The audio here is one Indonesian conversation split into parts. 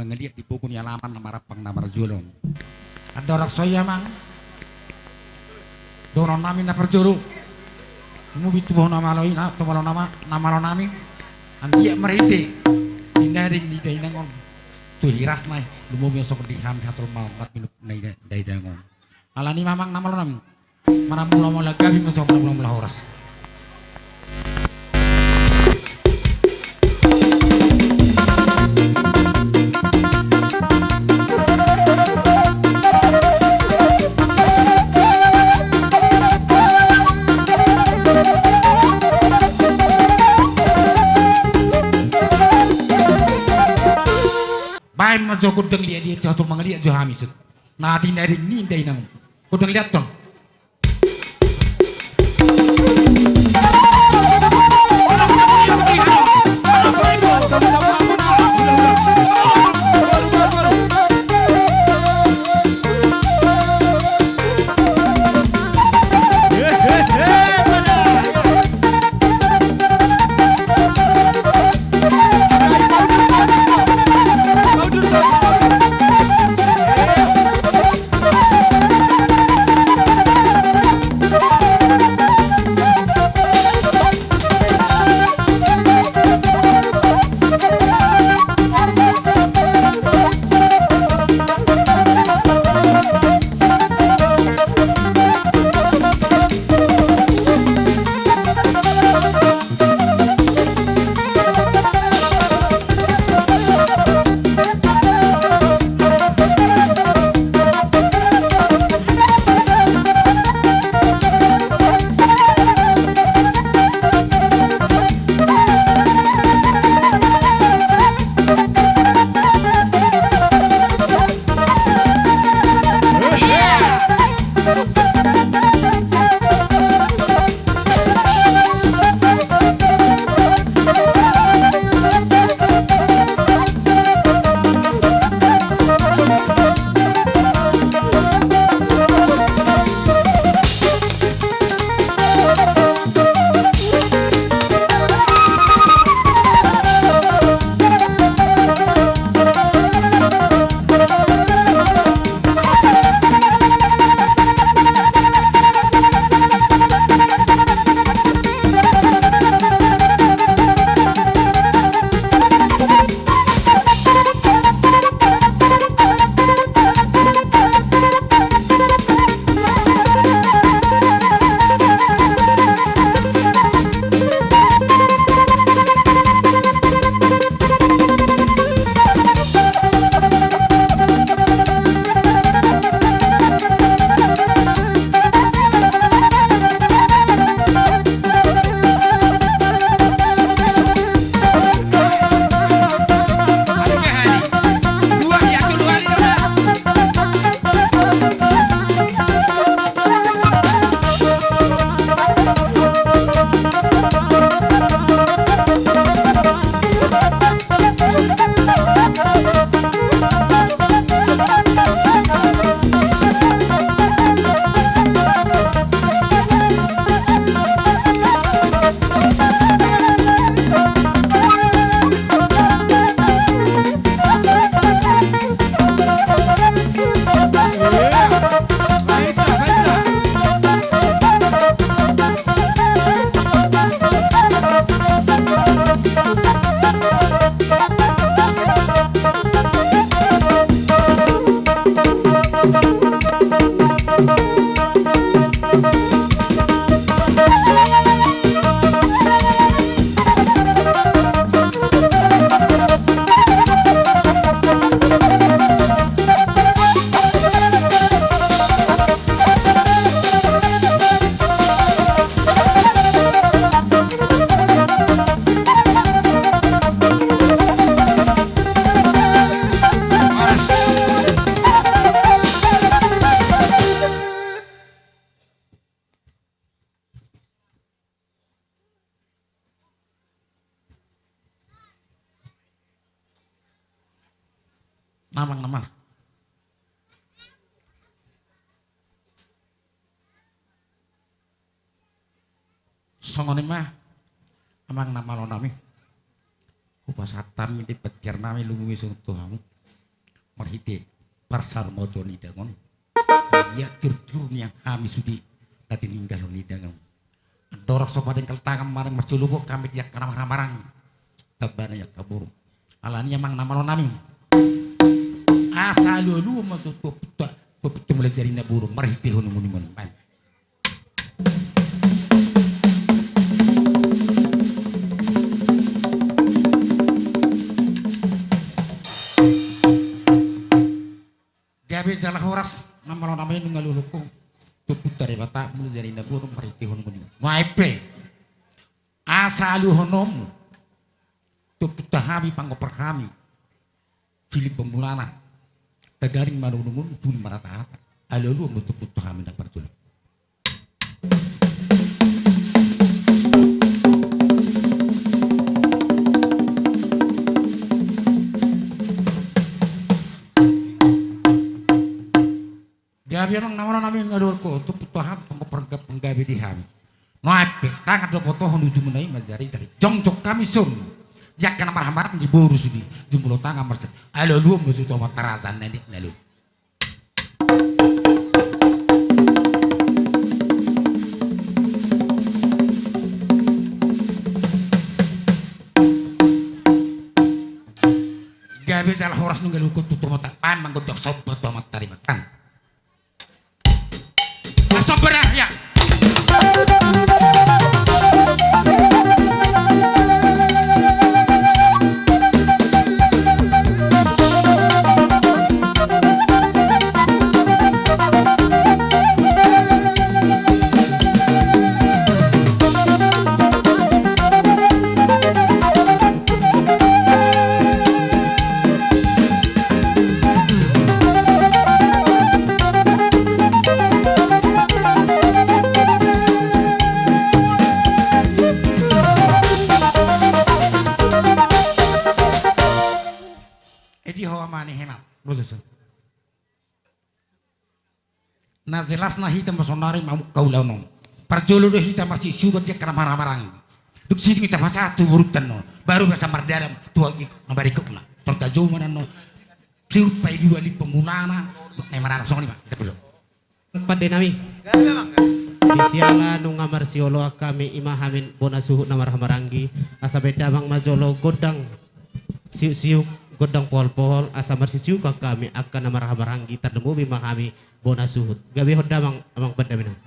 mengeliat di buku alaman namarapang namarjulong. Ada orang soya mang. Donon namin na perjuru. Mubitu bahwa nama lo ina, tumalo nama lo nami. Antia merite. Dinaring di dainangon. Tu hiras nai. Lumumi sok diham hatul mal 4 minit nai daidangon. Alani mamang nama lo nami. Mana mula mula gabi masuk mula mula horas. Baim ma jo kudeng liat dia jatuh mangeliat jo hamisut. Nah tindaring ni dai nang. Kudeng liat tong. Namang. Songone mah amang nama lo nami. Upasatan ini petir nami lungi sung Tuhan. perhite parsar mojo ni dangon ya curcurnya kami sudi tadi ninggal ni dangon dorok sopaden keltangan marang merculubo kami dia kana marang tabana ya kabur alani mang namalo nami asalulu matutup tu mulai jari na burung marhite hono muni mon pan gabe jalah horas namalo nami ngaluluko tu putare bata mulai jari na burung marhite hono muni maipe asalu honomu tu putahami pangoperhami Filip pemulana tagaring manunungun pun marata-hata alolu betul-betul kami nak perjulit gabi orang nama namin ngadurko tu putuhan penggabi di kami noape tangan do potoh nuju menai majari cari jongcok kami sun yak kana marhamar di boru sudi jumlo tanga marset alo lu musu to matarazan nenek nelu gabe sal horas nunggal ukut tu mata pan manggojok sobat to matari makan asobrah ya na jelas na hitam masonari mau kaulau non parjolo do hitam masih subat dia kana marang-marang duk sini kita masa tu urutan no baru bisa mardaram tua ngabari kuna tertajo mana no siupai dua li pemulana ne marana songni pak kita bro pade nami bisiala nu ngamar siolo kami imahamin bona suhu namar hamarangi asa beda bang majolo godang siu godang pol-pol asa marsisiu ka kami akan namar hamarangi terdemu bima kami bona suhut gabi hodda amang pada minum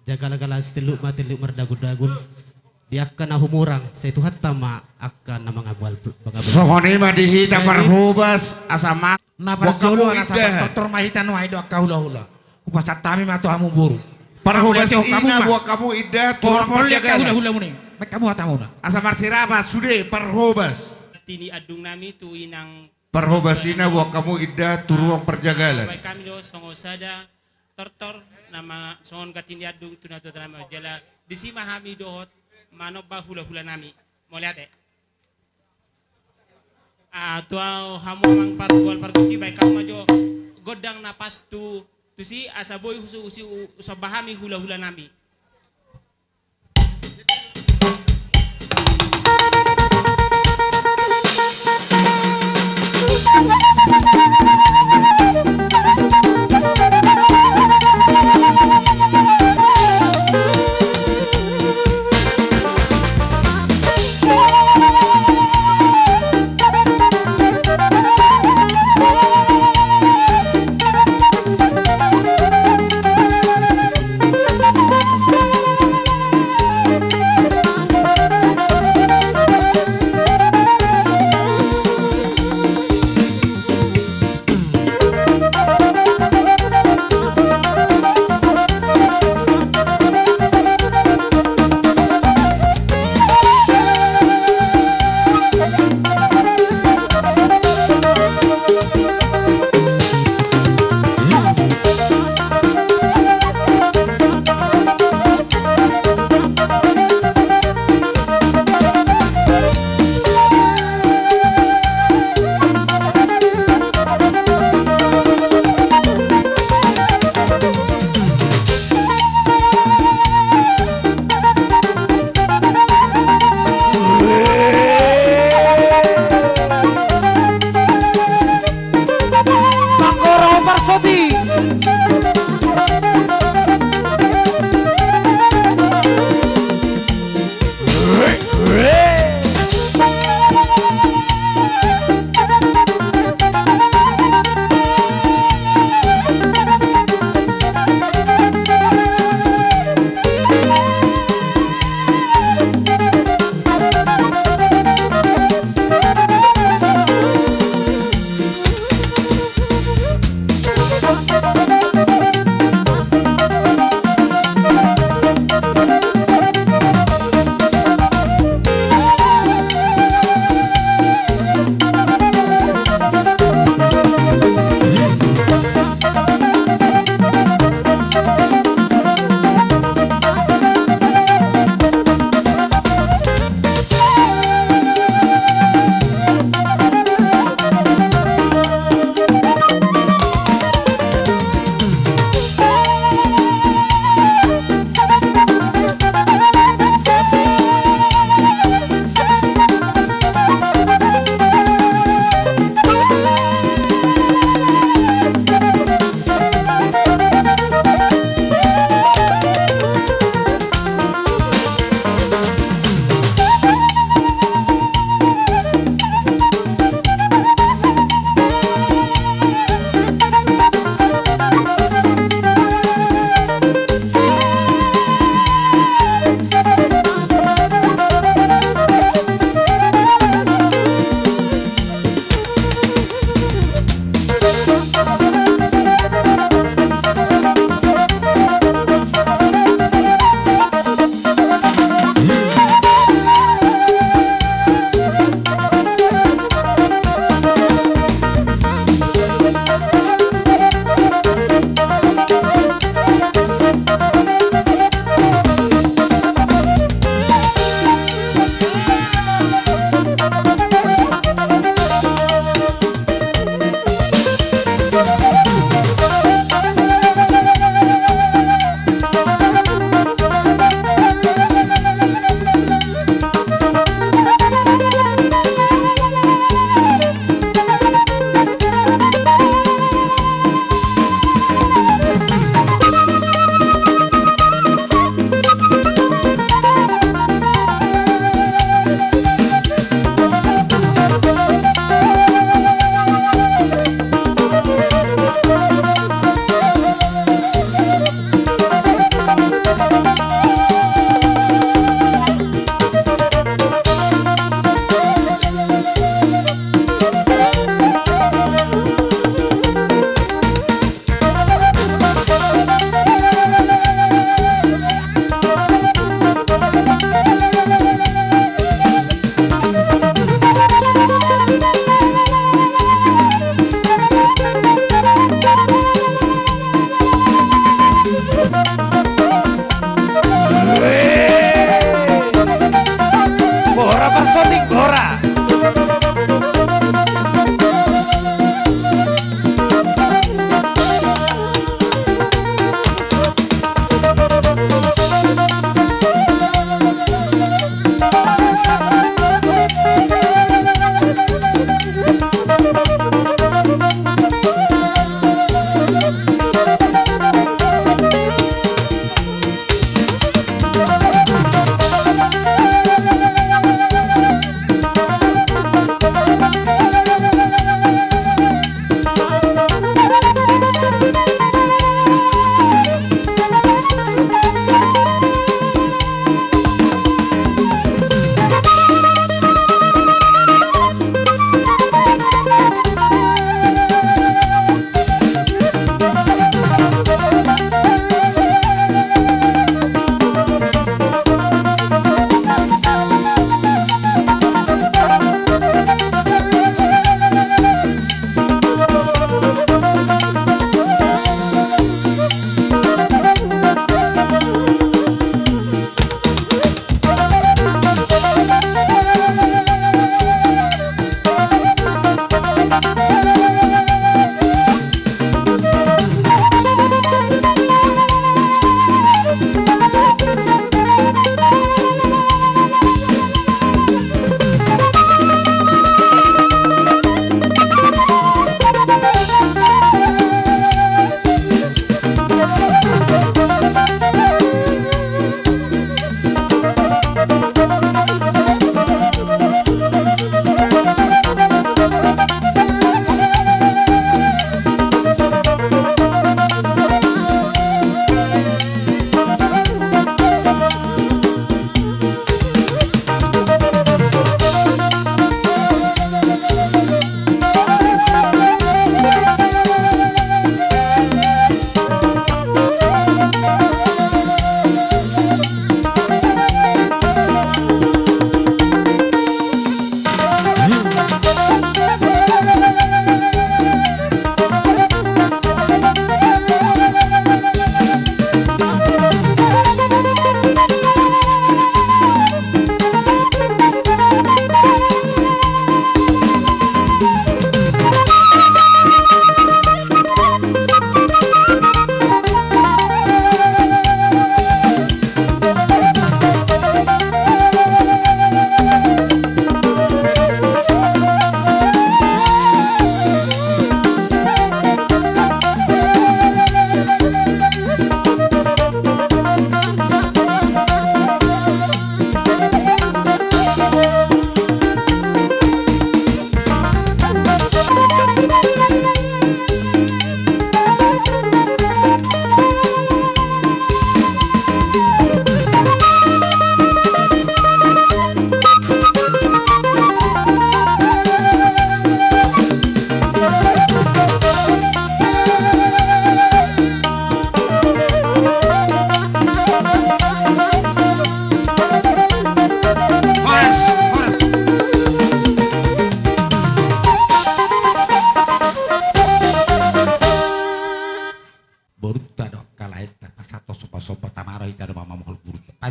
jagala-gala tiluk merdagun-dagun. Dia akan humurang saya Tuhan tama akan na mga bual. Sohoni mah dihita parhubas asama. Na parjolo na ida. sa doktor mahitan wa ido ka hula-hula. Upasat tami mato hamu buru. Parhubas Kamu ina mah. buat kamu ida Por turang por lihat ka perjagalan. hula-hula mo ni. Mek kamu hatamu na. Asa marsirama sude parhubas. Tini adung nami tu inang Parhubas ina buat kamu ida turang perjagalan. baik kami do songo sada tortor nama songon katini adung tu nato tanama jala disima hami dohot mano ba hula-hula nami mau lihat tua hamu mang parkual parkuci baik kamu majo godang napas tu si asaboy usi usabahami hula-hula nami.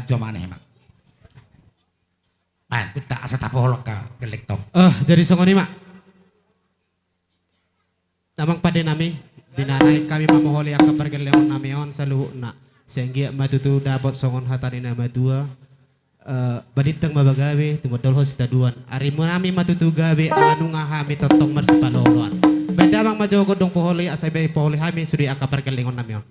cuma aneh mak. Pan kita asa tapolok ka gelek tong. Jadi songoni mak. Namang pada nami dinanay kami mamoholi akan pergeleon namion sa luho na. Sehingga matutu dapat songon hatari na madua. Balintang mabagawi tumodol hos taduan. Ari mo nami matutu gabi anu nga hami totong marsipaloloan. Benda mang majogo dong poholi asay bay poholi hami sudi akan pergeleon namion.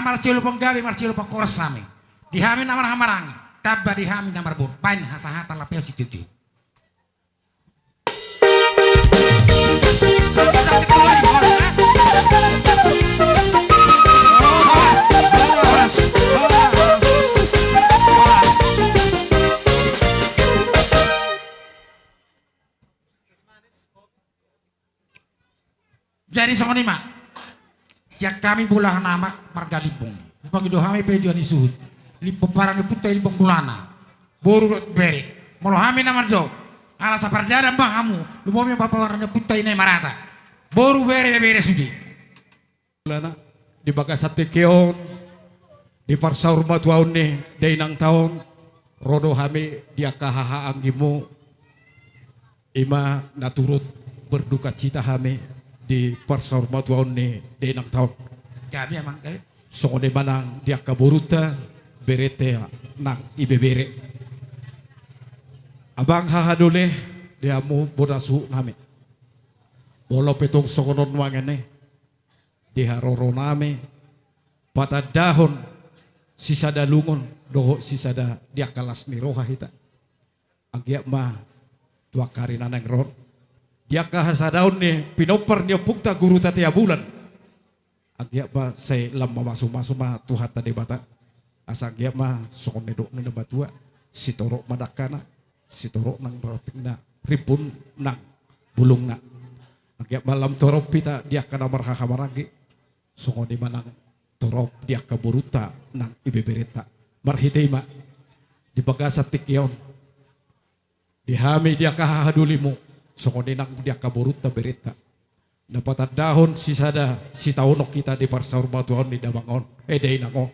Marsiul penggawi marsiul pengkorsami. Dihami namar hamarang, tabba dihami namar bun. Pain hasahatan lapeo si tuju. Jadi songoni mak, siak kami bulah nama margalibung. Pagido hami pejuan isuhut, lipo parang putai lipong bulana, boru beri. Molo hami nama jo, ala saparjada mbah kamu, lumomi bapak warna putai nai marata, boru beri sudi. Bulana di bakasate keon, di parsaur matuaun ne, dainang taon, rodo hami dia kahaha anggimu, ima naturut berduka cita hami. di parsaur matuaon ni denang taon. Gabi amang kay. So de manang dia kaburuta berete nang ibebere. Abang hahadule dia mo bodasu nami. Bolo petong sokonon wangene. Diharoro nami. Patadahon sisada lungon doho sisada dia kalas ni roha hita. Agya ma tua karina nang ron. Dia kahasadaon ni pinopar niya pukta guru tatia bulan. Agya ba say lam mamasuma tuhat tadi bata. Asa agya ma sokon nedok na batua si toro madakana si toro nang rotik na ribun nang bulung na. Agya malam torop pita dia kana marhaha maragi. Sokon di manang torop dia kaburuta nang ibebereta. Marhitema di bagasat tikyon. Dihami dia kahadulimu. Sokon di nang dia kaburuta bereta. Dapat dahon sisada si taunok kita di parsaur batuan di dabangon day nako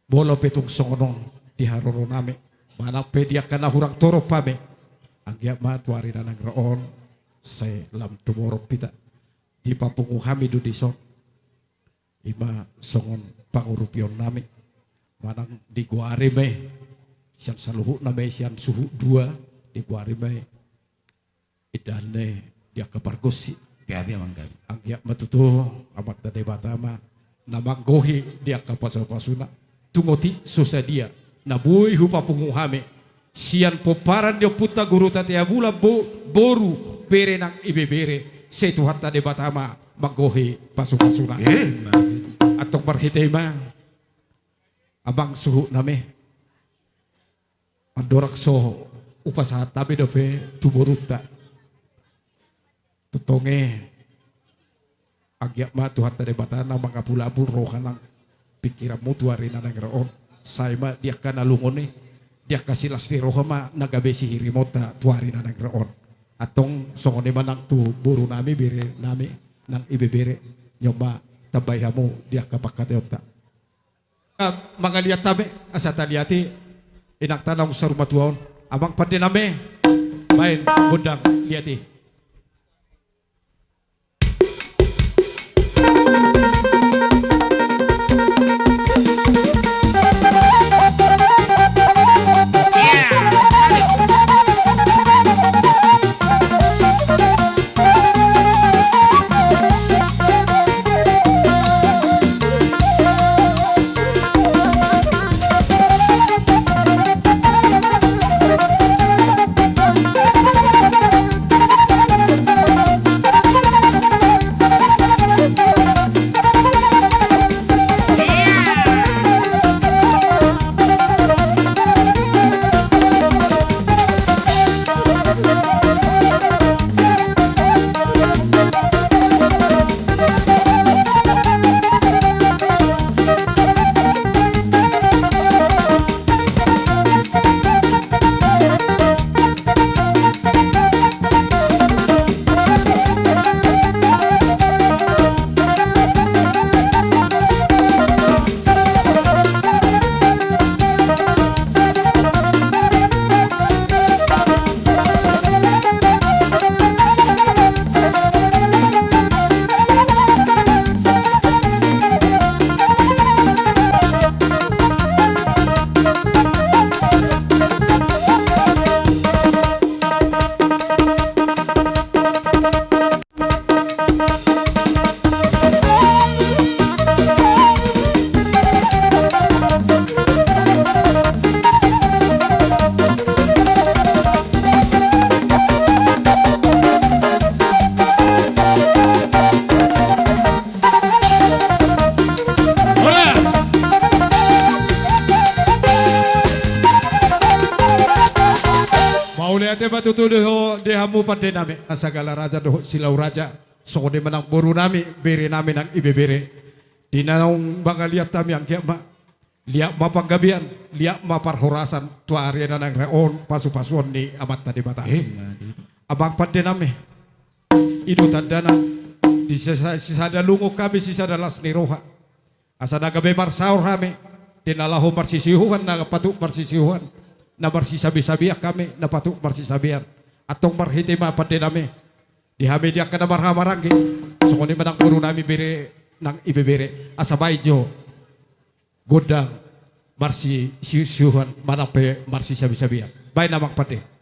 bolo petung songonon di haroro name mana pe dia kana hurang toro pame anggia ma tuari nanang raon say lam tumoro pita di papungu hamidu di son ima songon pangurupion name manang di guare me sian saluhu name sian suhu dua di guare me idane dia kepargosi. Gabi amang kay. Angya matuto amat tade batama namanggohi dia kapasapasuna tungoti susadia nabuhi hupa punguhame sian poparan dia puta guru tatia bula boru bere nang ibebere setuhat tade batama manggohi pasupasuna atong marhitema abang suhu name andorak so upasahat tabe dope tuboruta tutonge agyak ma tuhat tade batana mangapula-apul rohanang pikiran mutuari nanang raon say ma dia kana lungone dia kasih lasri rohama nagabesi hirimota tuari nanang raon atong songone manang tu buru nami bere nami nang ibebere nyoba tabay hamu dia kapakateota mga liat tabe asa taliati inak tanang sa rumatuaon amang pande nami main bundang liati. Ate batutu deho dehamu pande nami asagala raja doho silau raja sokode menang boru nami bere nami nang ibebere dinanong bangga liat tami ang kiama liat mapanggabian liat maparhorasan tua arena nang reon pasu-pasuan ni amat tadi bata abang pande nami idu tandana di sisada lungo kami sisada lasni roha asada gabe marsaur kami dinalaho marsisihuan na patuk marsisihuan na marsisabi-sabiak kami na patuk marsisabian atong marhitima pande nami Di hami dia kada marhamaranggi. Songoni manang puro nami bere nang ibebere asabaijo godang marsi siuhan manang pe marsi sabi-sabian. Baik namak pade.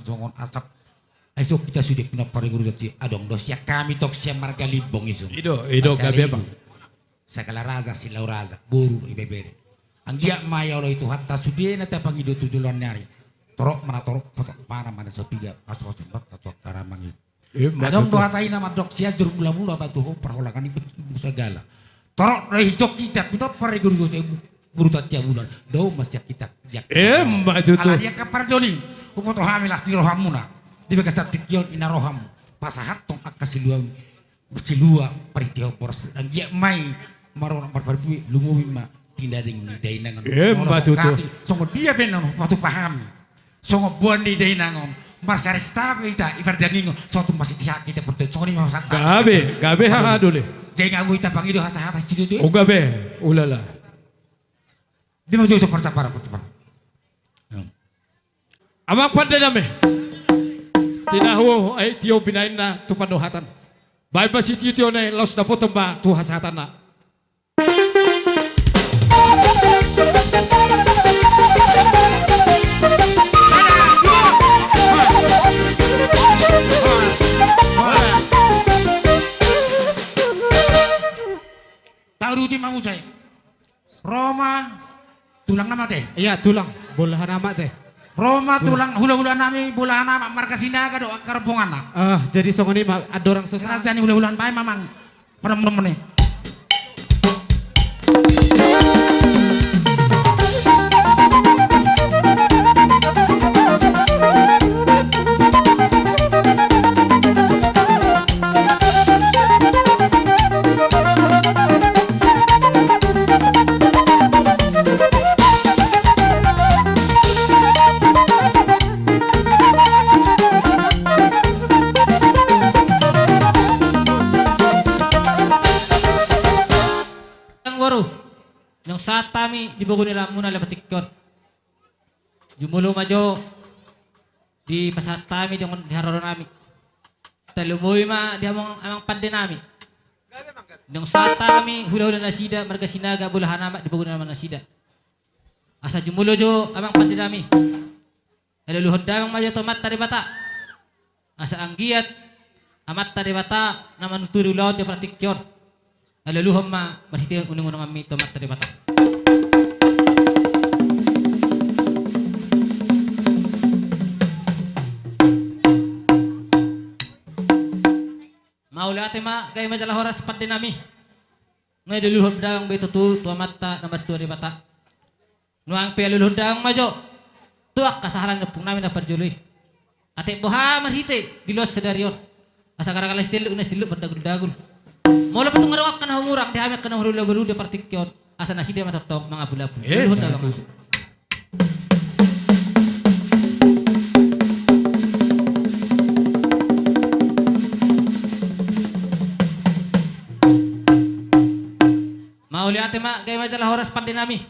jongon asap esok kita sudah pernah pada guru dati adong dosia kami tok sia marga libong isu Ido gabe bang segala raza silau raza buru ibebere anggia maya lo itu hatta sudah nata pangido tujulan nyari torok mana torok potok mana mana sopiga pas pas tempat atau karamangi Adong doa tayo na madok siya jurung mula-mula batu ho perholangan ibu segala. Torok dari hijau kita pino perigurgo tayo burutat tiap bulan. Do masya kita jak. Matu tu. Ala dia kapar joni. Upoto hamil asli rohamuna. Di bagas tikyon ina roham. Pasahat tong akasilua bersilua peritiho poros dan dia mai marorang barbui lumui ma tindaring day nangon. Matu tu. Songo dia benon patu paham. Songo buan di day nangon. Mas karis tabi kita ibar daging suatu masih tiak kita bertemu songo ni mau santa. Gabe ha dole. Jangan ngamu kita panggil hasa hata studio tu. O gabe, ulala. Di mau jauh seperti apa percepat. Amang pada name. Tinahu ay tiyo binain na tu panuhatan. Baik ba si tiyo na los na po tumba tu hasatan na. Tahu rutin mamu saya. Roma tulang nama teh. Iya tulang bolahan amat teh. Roma tulang hula-hula nami bulahan nama marga sinaga do akar bongana. Jadi songoni ada orang Karena susah. jani hula-hulaan bae mamang. Penem-penem nih. Yang saat kami di Bogor nila muna lepatikon. Jumulo majo di pasat kami dengan diharoro nami. Talumoy ma di amang pande nami. Yang saat kami hula-hula nasida marga sinaga bulahan amat di Bogor nila nasida. Asa jumulo jo amang pande nami. Aluluhod damang majo tomat tari bata. Asa anggiat amat tari bata na manuturi laut di pratikyon. Aluluhom ma marhitiyon unang-unang kami tomat tari bata. Maulate ma gay majalah horas pati nami. Ngay duluhod daang beto tu mata nomor 2 di bata. Nuang pe luluhod daang majo. Tuak kasahalan pung namin na perjului. Ate boha marhite dilos sedarion. Asa karakalas tilu unas tilu berdagul-dagul. Mula patung ngarawak kana humurang di hamek kana hurula-hulu di partikyon. Asa nasi dia matatok mga bula-bula. Luluhod daang majo. Mauli ate ma gay majalah horas pandi nami.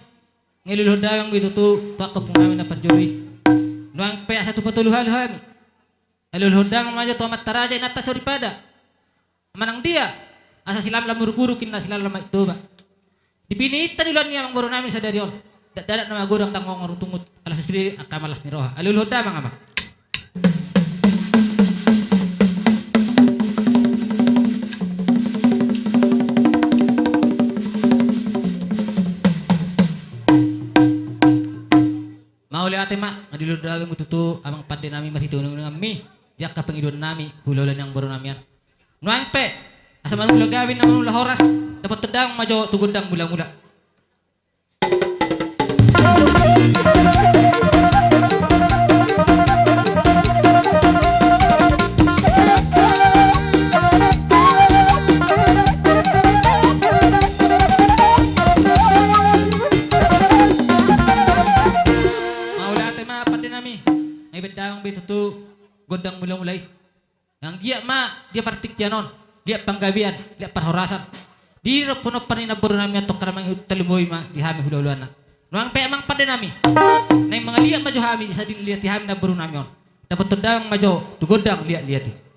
Ngiluluhod daang gitu tu ako pung namin na perjuri. Nuang pe asa tu patuluhan hami. Aluluhod daang majo tu amat taraja inata suripada. Manang dia asa silam lamur-guru kinna silam lamay itu ba. Dipinita niluan niya mang guru namin sa darion. Dadat na mga guru ang tangong ngarutungot alas sendiri akamalas ni roha. Aluluhod daang ama. Mauli ate ma ngadilod daweng ututu amang pande nami marhitunong nami diak ka pangidon nami hulolan yang baru namian nuang pe asa manula gawin na manula horas dapat tedang majo tugundang mula-mula. Bedang betutu gondang mulai-mulai. Yang dia ma dia partik janon, dia panggabian, dia parhorasan. Di puno panina baru nami atau karamang talumoy ma di hami hula-huluan na. Nuang pe amang pande nami. Nang mga liat majo hami sa dilihat di hami na baru nami on. Dapat tendang majo tu gondang liat-liati.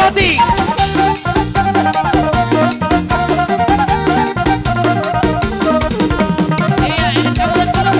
Roti. Iya, kamu tolong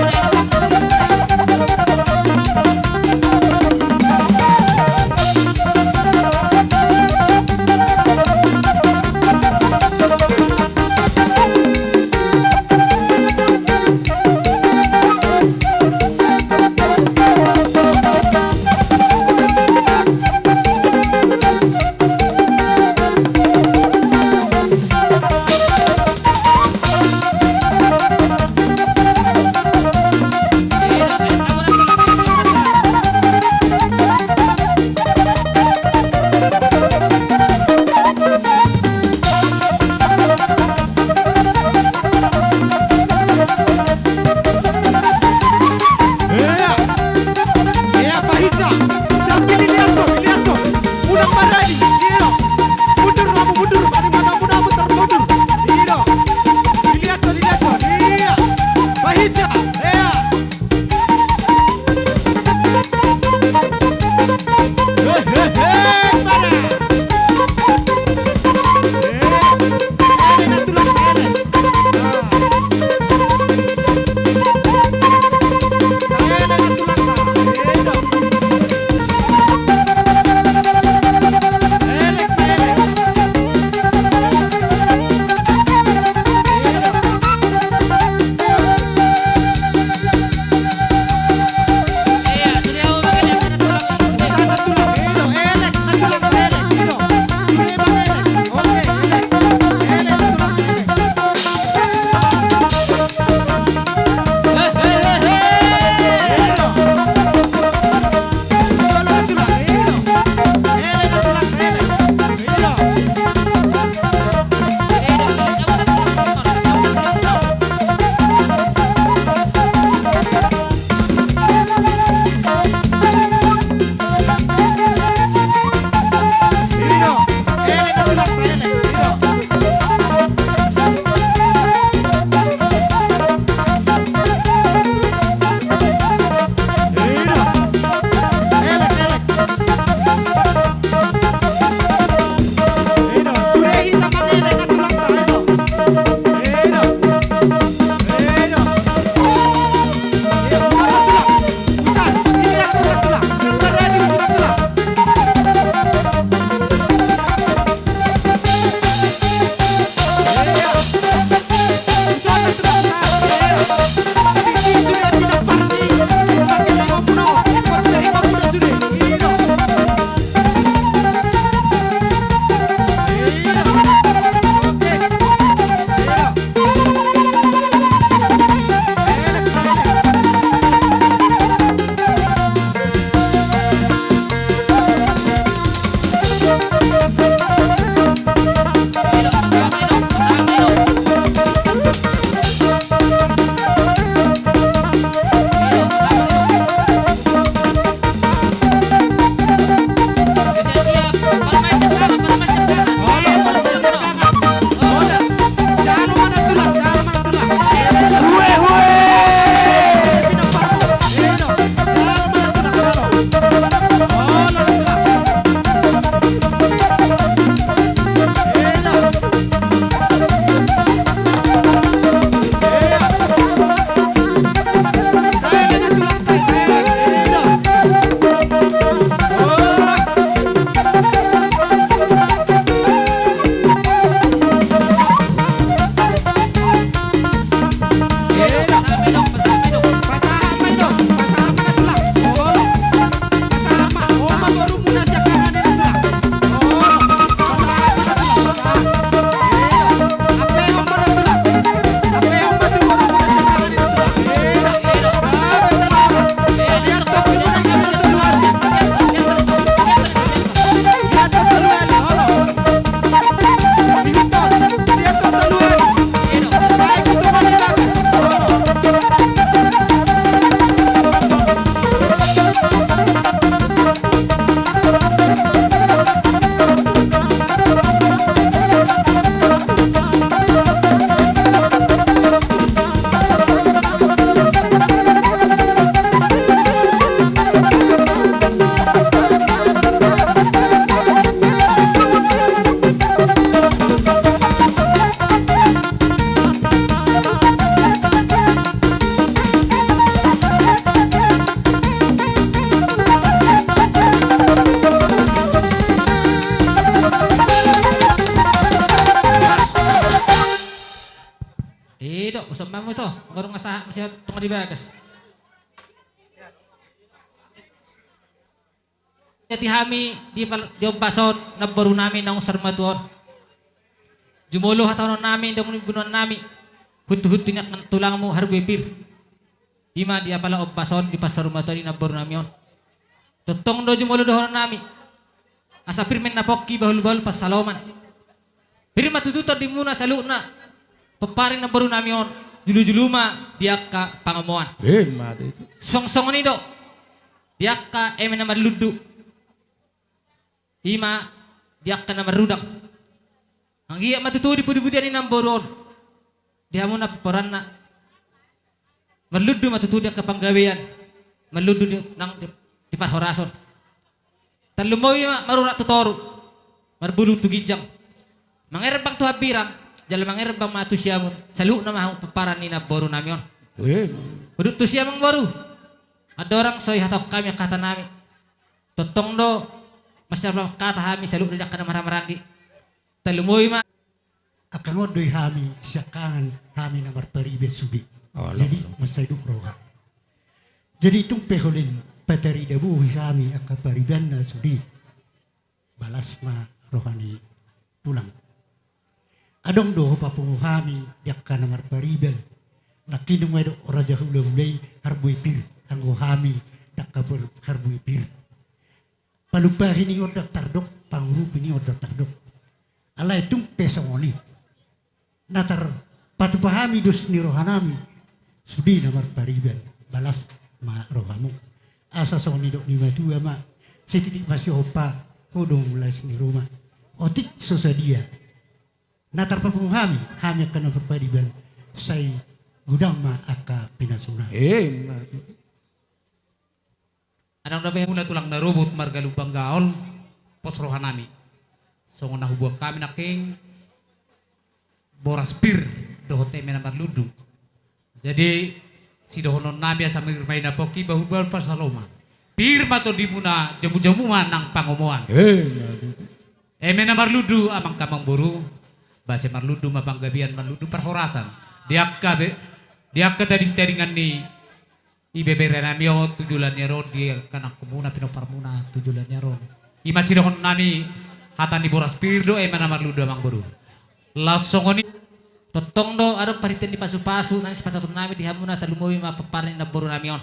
sama mo ito. Karong asa siya tungod di bagas. Ti hami di pason na baru namin ng sarmatuon. Jumulo hataon namin dong bunuan namin. Hut-hut tinak ng tulang mo harbipir. Ima dia pala pason di pasarumatuon na baru namin. Totong do jumulo dohon namin. Asa pirmen na pokki bahul-bahul pas saloman. Piri matututor di muna sa na. Paparin na baru namin. Julu-juluma dia ka pangamuan. Mati itu. Song-song ni do. Dia ka na marludu. Ima dia ka na marudang. Ang iya matutudi pudi-pudian ni namboron. Dia mo na paparan na. Marludu matutudi ka panggawean. Marludu di parhorason. Talumoy marura tutoro. Marbulong tugijang. Mangerbang tuhabirang. Jala mangerbang matusyamon. Salu na mahang paparan ni naboro namin. Udut tusyamang baru. Adorang soy hatok kami kata namin. Totong do. Masyarakat kata kami salu na ka na maramarangi. Talumoy ma. Akangod doy hami siyakan hami na marparibet subi. Jadi masayduk roha. Jadi itong peholin patari dabu kami akapariban na sudi. Balas ma rohani tulang. Adong do papungu hami yak ka na marpariban. Nakinong may do raja hula-hulay harboy pil. Anggo hami dakapur harboy pil. Palupahin ni odak tardok pangrupi ni odak tardok. Ala itong pesangoni. Natar patupahami dos ni rohanami sudi na marpariban balas ma rohamu asa soni dok ni matua ma setitik masih opa hodong las ni rumah otik sosadia natar papuhami hami akan marpariban say gudang ma aka pinasuna Adang dapat muna tulang narubot margalubang gaol pos rohanami so na hubung kami naking boras pir dohote mena marludu. Jadi si dohonon nabi asa mirmay na poki bahubal pasaloma. Pir mato di muna jamu-jamu manang pangomoan. Mena marludu amang kamang boru. Base marludu mapanggabian marludu perhorasan. Diakka tading-tadingan ni ibebere namio tujulannya ron dia kanak kumuna pinoparmuna tujulannya ron. Ima si dohonon nami hatan di boras pir do mena marludu amang boru. Langsung oni totong do aro paritan di pasu-pasu nang sepatutun nami di hamuna talumoy mapaparin na boro nami on.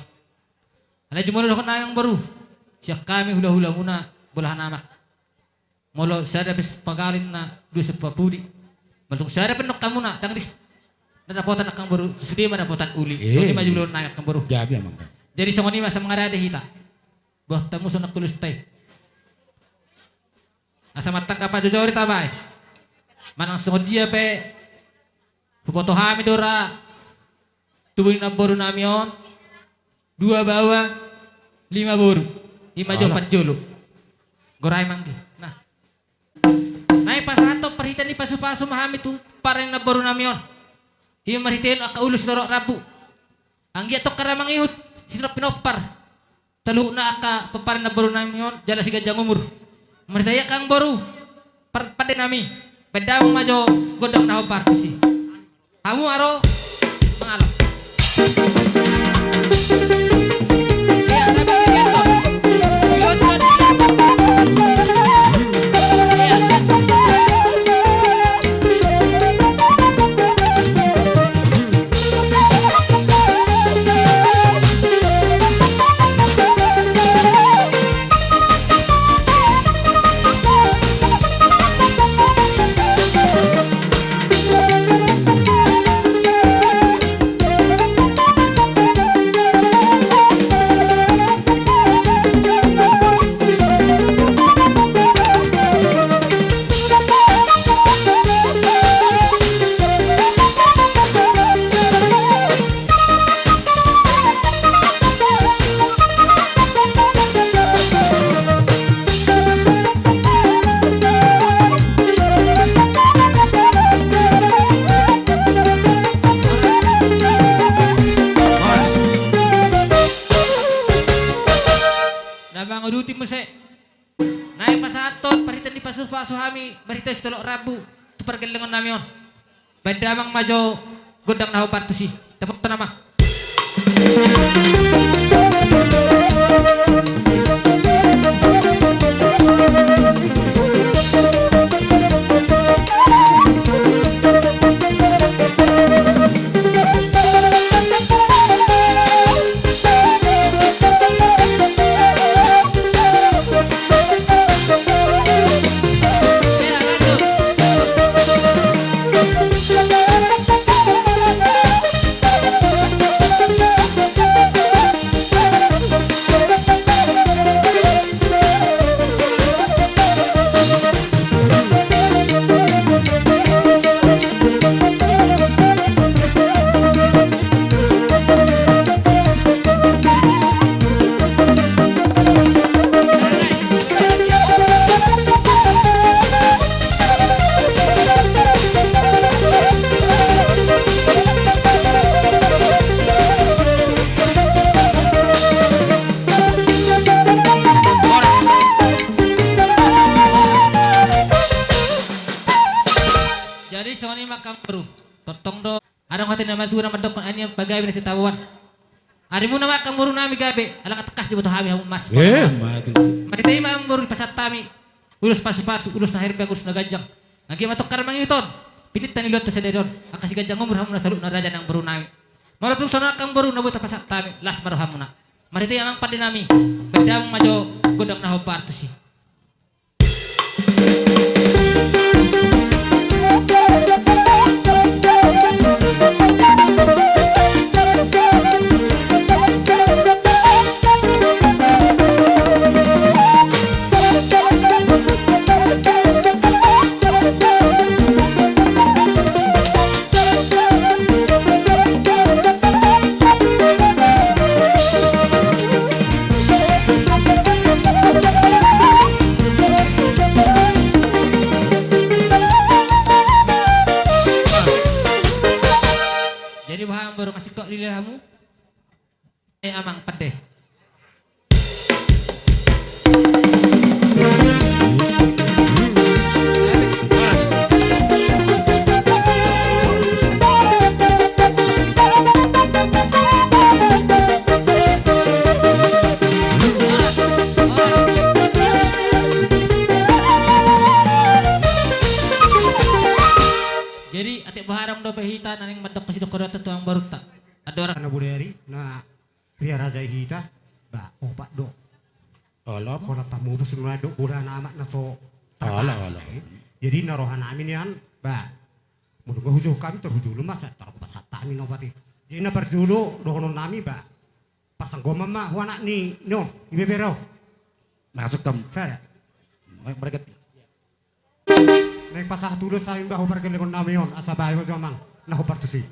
Ala jumulo do nami ang baru. Siya kami hula-hula muna bolahan amak. Molo sada pes pagalin na dua sepapudi. Baltung sada penok kamu na dangris nadapotan akang baru sudi madapotan uli. Sudi majulo nami akang baru. Jabi amang. Jadi songoni masa mengarade hita. Boh tamu sonak kulus tay. Asa matang ka pa jojori tabay. Manang sungod dia pe pupoto hami dora tubuhin na boru namion 2 bawah 5 boru 5 jolo 4 jolo goray manggi nah naik pas ato perhitan ni pasu-pasu mahami tu parin na boru namion iya maritain akaulus doro rabu anggi ato karamang ihut sinop pinopar talu na aka paparin na boru namion jala si gajang umur maritaya kang boru pade nami Pedang majo godang naho partisi. Kamu aro mengalok. Iya, sampai begitu. Bilosan iya. Iya. paso hami marita istolok rabu tu pergelengan namion. Badamang majo Godang Naho Partusi. Tepuk tanama. Jadi soni makam baru. Totong do. Adang hati nama tu nama dokon ani pagawai nanti tahuan. Hari mu nama makam baru nami gabe. Alang tekas di butuh kami mas. Mati. Mati tayo makam baru di pasat tami. Ulus pasu-pasu, ulus na herbe, ulus na gajang. Lagi matok karamang iton. Pinit tani lot sa dedon. Akasi gajang umur hamu na saluk na raja ng baru nami. Malapit sa nakang baru na buta pasat tami. Las baru hamu na. Mari tayo amang padi nami. Bedang majo Godang Naho Partusi. Jadi bahang baru kasih tok di kamu. Amang pede. Jadi atik baharang do pehita naning madok kasi dokor tu ang baru tak. Ada orang Karena budari na Ria Raja Hita ba opak do. Allah. Kola tamu bus na do bura na amat na so. Allah. Jadi narohan amin yan ba. Mudu ko hujo kami terhujulu masa taruh pasata amin obati. Jadi na perjulu dohonon nami ba. Pasang goma ma huana ni no ibebero. Masuk tam. Saya Mereka naik pasah tulus sa imba ho pergelekon nami yon asa bayo jamang na ho partusi.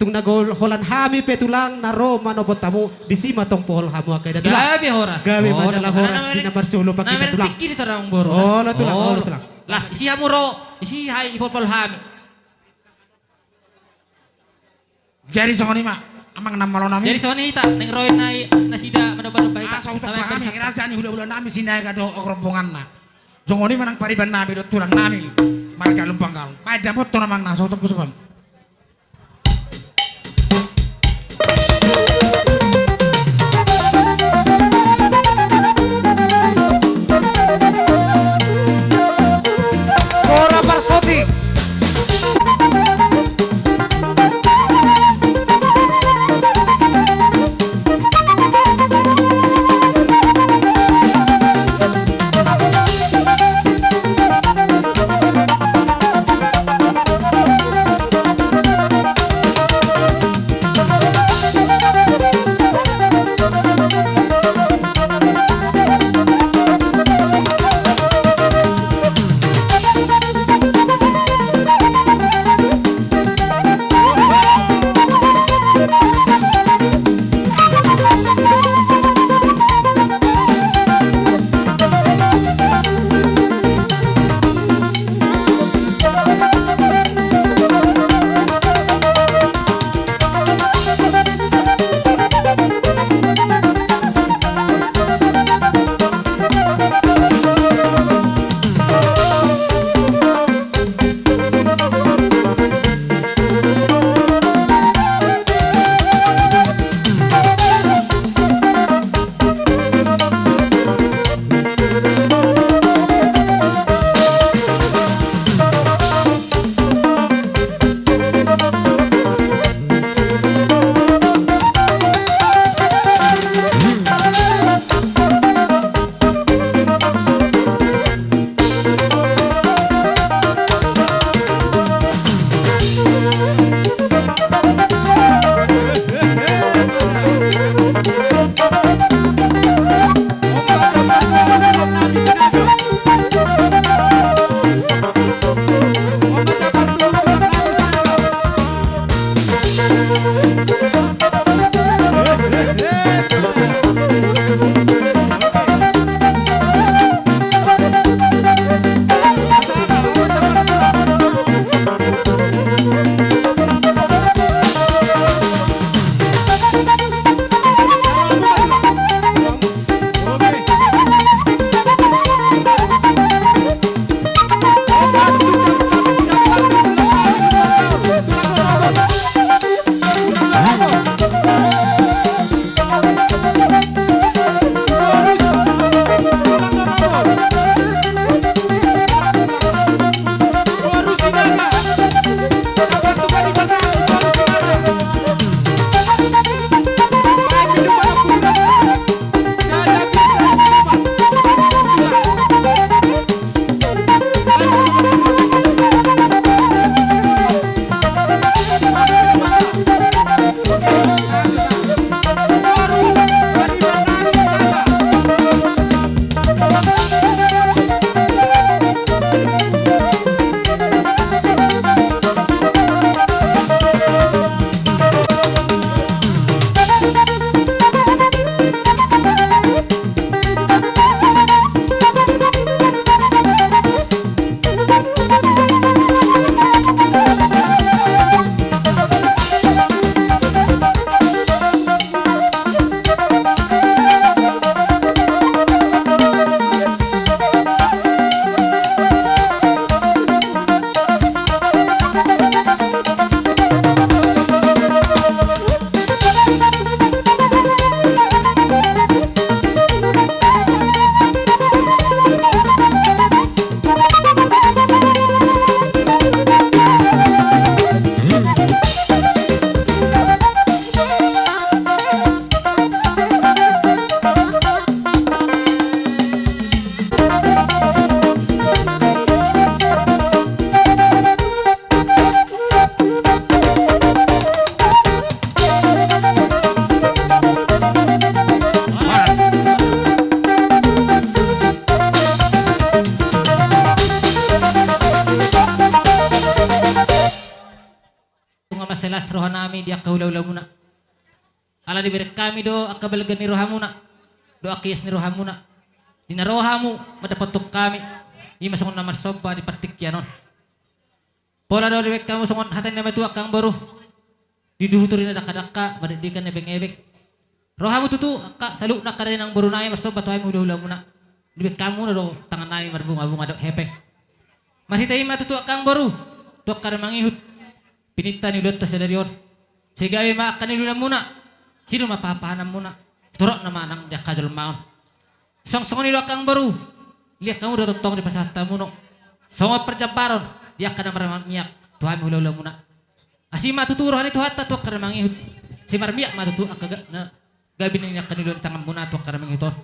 Tung nagol holan hami petulang naro manobot tamu di sima tong pohol hamu akay datulang. Gabi horas. Gabi majalah horas di namar solo pakai Namer petulang. tiki di tarang baru. Oh, latulang, oh, latulang. Las isi hamuro, isi hai ipol hami. Jadi soni mak. Amang nama lo nami. Jadi soni ita neng roin nai nasida manoba-noba ita. Asa usap kami ngerasa ni hula-hula nami sinai kado rombongan na. Jongoni manang pariban nami do tulang nami. Marga lumpanggal. Pada motor namang na usap usapan. Ora Parsoti. hula-hula muna. Ala diberi kami do akabalagan ni rohamuna. Do akiyas ni rohamuna. Dinarohamu madapatok kami. Ima songon namar soba di partikyanon. Pola do dibek kamu songon hatan na matua kang baru. Diduhuturin na daka-daka madadikan na beng-ebek. Rohamu tutu ka saluk na kada nang baru naay marsoba tuay hula-hula muna. Dibek kamu na do tangan naay marbunga-bunga do hepeng. Marhitay matutu kang baru. Dok kada mangihut. Pinita ni ulot ta sa darion. Sige ay maakan ni lula muna. Sino mapapahanam muna? Turok naman ang dia kajal maon. Song-song nilo kang baru. Lihat kamu udah totong di pasata muno. Songo perjabaron. Dia kada maramak miyak. Tuhan hula-hula muna. Asima tuturuhan itu hatta tuak kada mangihut. Si marmiyak matutu akaga na gabin niya kanilo di tangan muna tuak kada mangihuton.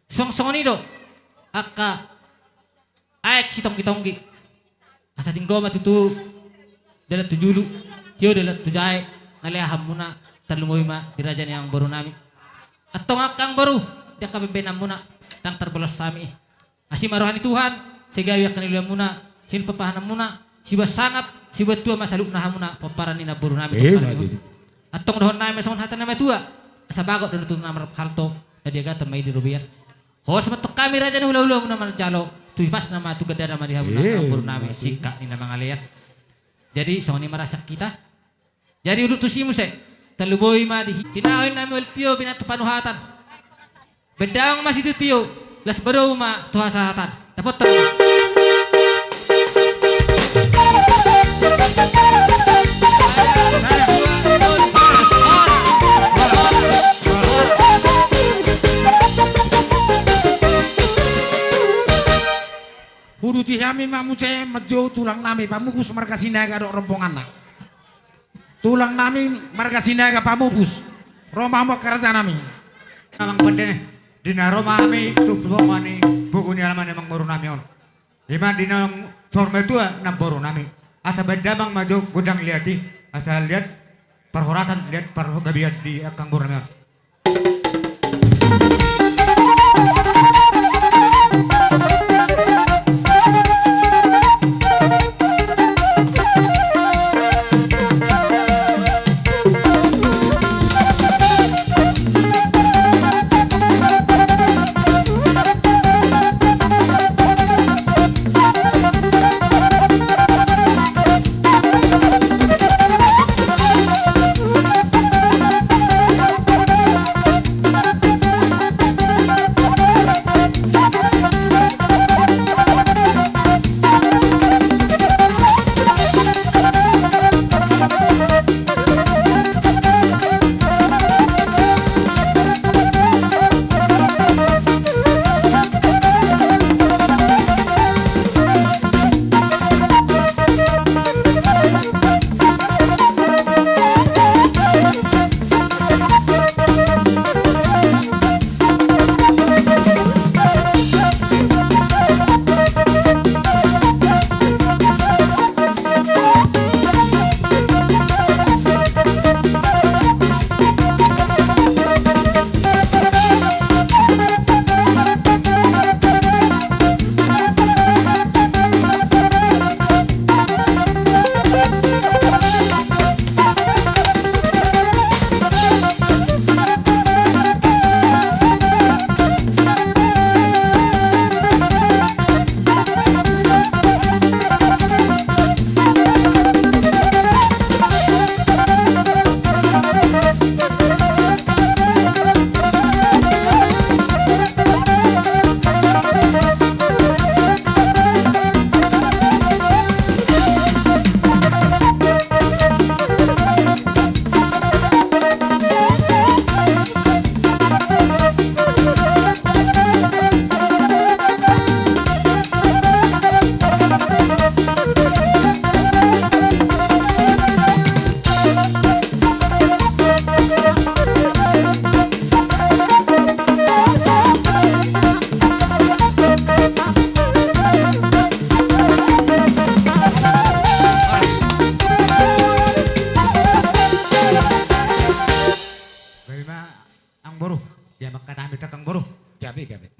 Song-song nilo aka aek si tonggi-tonggi. Asa tinggo matutu dalat tujulu. Tiyo dalat tujay. Naleham muna. Terlumoy ma dirajan yang baru nami. Atau ngakang baru dia kabebenam muna tang terbelas sami. Asi marohani Tuhan segawi akan iluan muna sin pepahanam muna siba sangap siba tua masaluk nah muna paparan ina baru nami. Atau dohon nami songon hatan nama tua asa bagot dan tutun namar halto na dia gata mai di rubiat. Hos matok kami rajan hula-hula muna marjalo tu pas nama tu gada nama dia muna baru nami sika ni nama ngalian. Jadi songon ni marasak kita. Jadi uduk tu simu se taluboy ma di tinaoy namin tiyo binatu panuhatan. Bedang masih itu tiyo las baru ma tuha sahatan. Dapat terima. Hudu tihami mamu saya mejo tulang nami pamupus marga sinaga dok rompongan nak. Tulang nami marga sinaga pamupus. Roma mo kerja nami. Namang pande dina Roma ami tu mani buku ni alaman emang baru nami on. Lima dina forme tua na baru nami. Asa benda bang maju gudang liati. Asa lihat perhorasan lihat perhogabiat di akang baru nami on.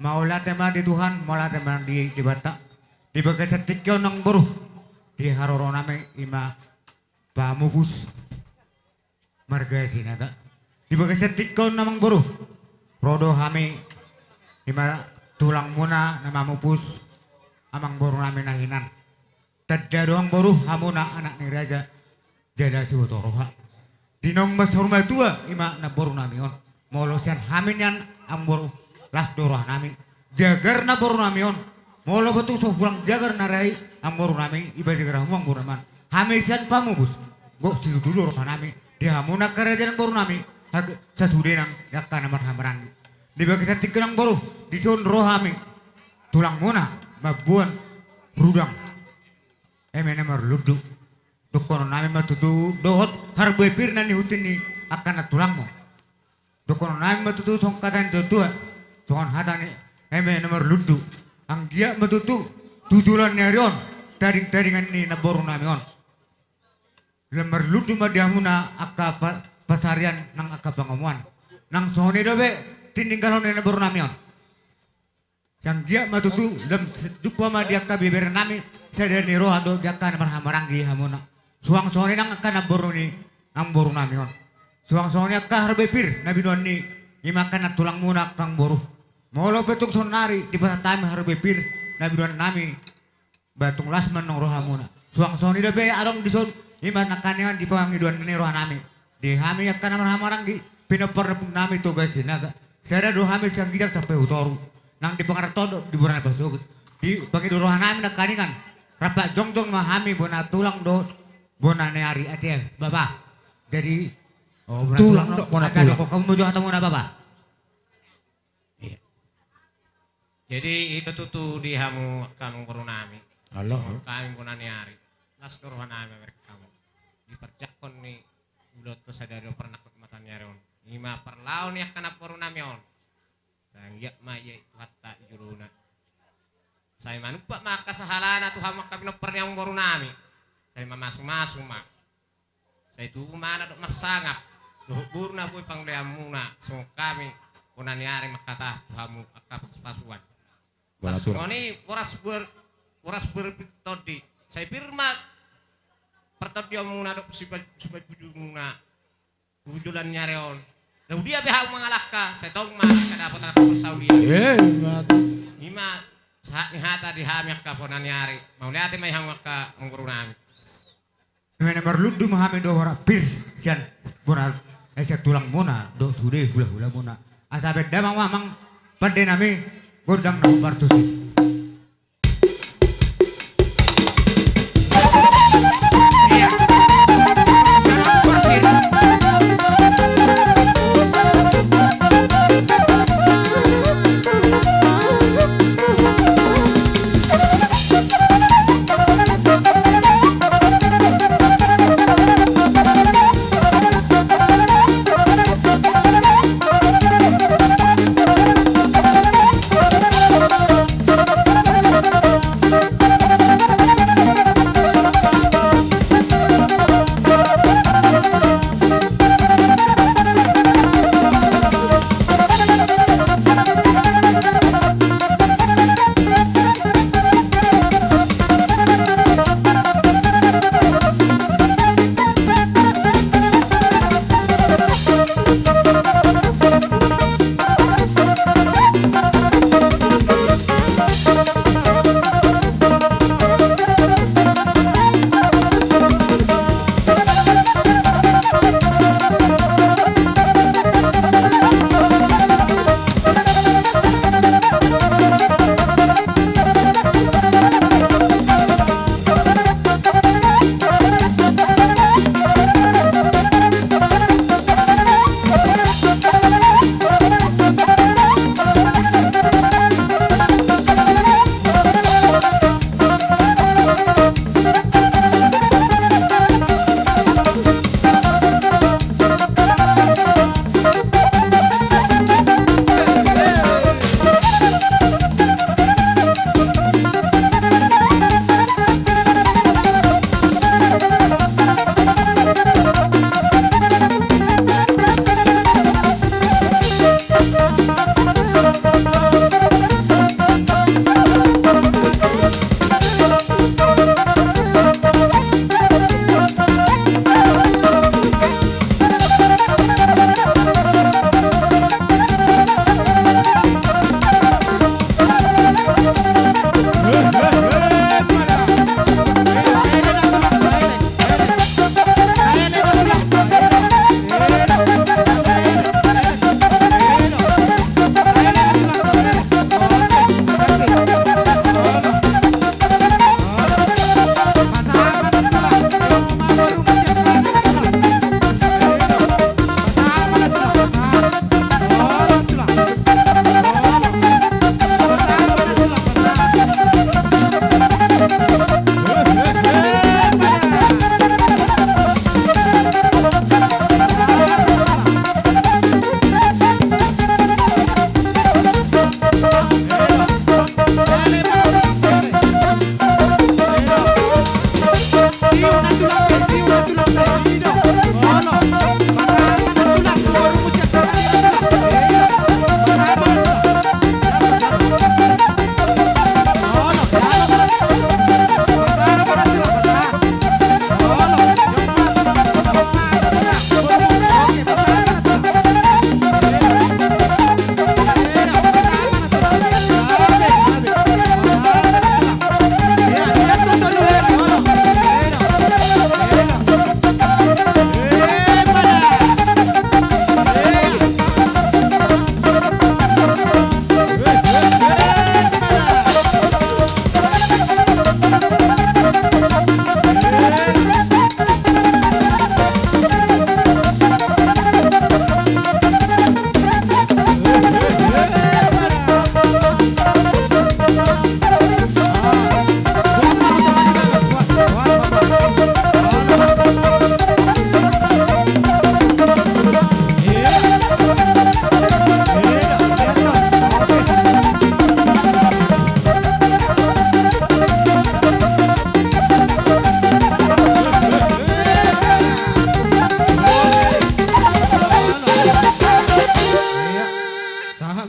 Maulah tema di Tuhan, maulah tema di Batak. Di bagai setikyo nang buruh. Di haroro nami ima pamubus. marga sinaga. Di bagas tikon namang boru. Rodo hami ima tulang muna nama mupus amang boru nami nahinan. Tadda doang boru hamuna anak ni raja jada si botoroha. Dinong mas hormat tua ima na boru nami on. Molosian haminyan ang boru las doroh nami. Jagar na boru nami on. Molo betul so pulang jagar na rai ang boru nami iba jagar hamuang boru naman. Hamisian pamubus. Go si dulu roh nami. Dia hamuna kerajaan boru nami. Sasude nang yakka namar hamarangi. Di bagi satik nang boru di son rohami tulang muna mabuan rudang. Namar ludu. Dokono nami matutu dohot harbe pir nani hutin ni akan tulang mo. Dokono nami matutu songkatan dotua songon hatani namar ludu. Ang dia matutu tujulan nyarion taring-taringan ni naboru nami on. Lemar ludu madiamuna akka pasarian nang akka pangamuan nang sone dobe tininggalon na baru namion yang dia matutu lem dupa ma dia ka biber nami sadani roha do dia ka marhamaranggi hamuna suang sone nang akka na baru ni nang baru namion suang sone akka harbe pir nabi don ni imakan tulang muna kang boru molo petuk sonari di pasatami harbe pir nabi don nami batung lasman nang roha muna suang sone dobe arong dison iman nakanian di pawangi don ni roha nami di hami yakka namar hamaranggi pinapar nami tugas sinaga saya do hami sang gijak sampai utoru nang di pangartodo di buran basugut di bagi do nami nak kaningan rapak jongjong mah hami bona tulang do bona neari ati bapak jadi Tulang do bona tulang kok kamu mojo atau bona bapak Iya. Jadi itu tuh di hamu kamu nami. Allah Kami neari. Las roh nami mereka kamu. Diperjakon nih ulot pasadari pernah kematan nyaron. Ima perlawan ya kana poru namion. Sang ya maya hatta juruna. Saya manupa maka sahalana tuh hamak kami no pernyang poru nami. Saya masuk mak. Saya tuh mana dok marsangap. Doh burna boy pangleamuna. So kami punaniari makata hamu akap pasuan. Ini poras berpitodi. Saya firmat pertodiam muna dok supaya bujungna bujulan nyareon. Lalu dia behau mengalahkan. Saya tahu mana dapat aku bersaudia. Ima saat nihata dihamyak ka ponan nyari. Mau lihat may hamyak ka menggurunami. Memang nomor ludu mahami do ora pir sian bona esa tulang muna do sude hula muna. Asabe damang mamang pade nami godang na bartusi.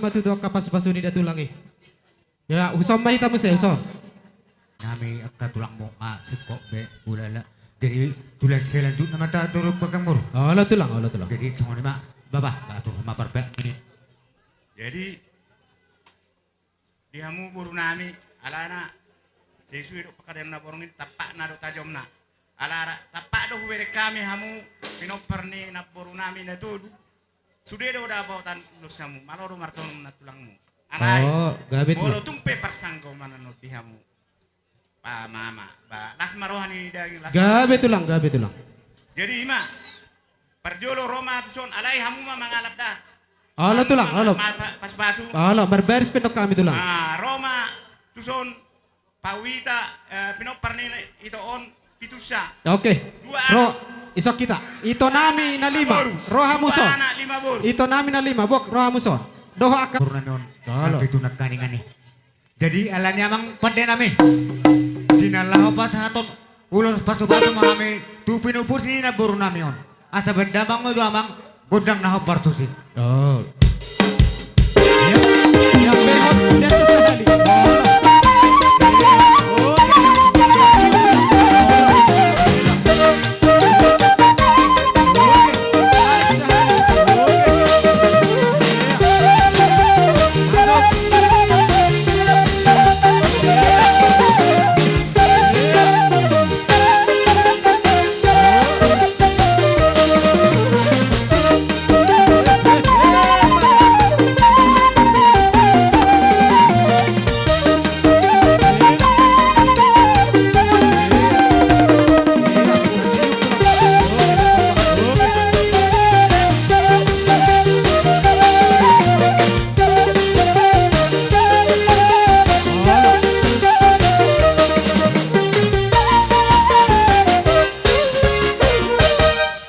matuto kapas-pasu ni datulang eh. Ya, usom mahita mo siya, usom. Nami akka tulang mo sikok be ulala. Jadi tulang selanjut nama ta turuk bakang mur. Ala tulang. Jadi songo ni mak baba atur ma parbe ini. Jadi dihamu buru nami alana sesuai do pakadem na borongin tapak na do tajom na alara tapak do hubere kami hamu pinoperni na boru nami na tudu sudah do da bautan lusamu maloro martonum na tulangmu alai Oh, gabit molo lo. tumpe persanggo mana no dihamu pa mama ba las marohani daging las Gabe tulang. jadi ima perjolo Roma tuson alai hamu ma mangalap dah Ala tulang, ala. pas basu Ala, barbaris pendok kami tulang. ah Roma tuson pawita pinoparni ito on pitusa Oke. Ro, isok kita. Ito nami na lima. Roha muson. anak 5 bor Ito nami na lima. Bok, roha muson. Doho akan. Boru nami on. Halo. Itu nagkaningan ni. Jadi alanya mang pande nami. Dinalaho pas haton ulos pasu-pasu mahami tu pinupur sini na boru nami on. Asa bendamang mo amang godang na bartusi. Oh. Yang behot di atas tadi.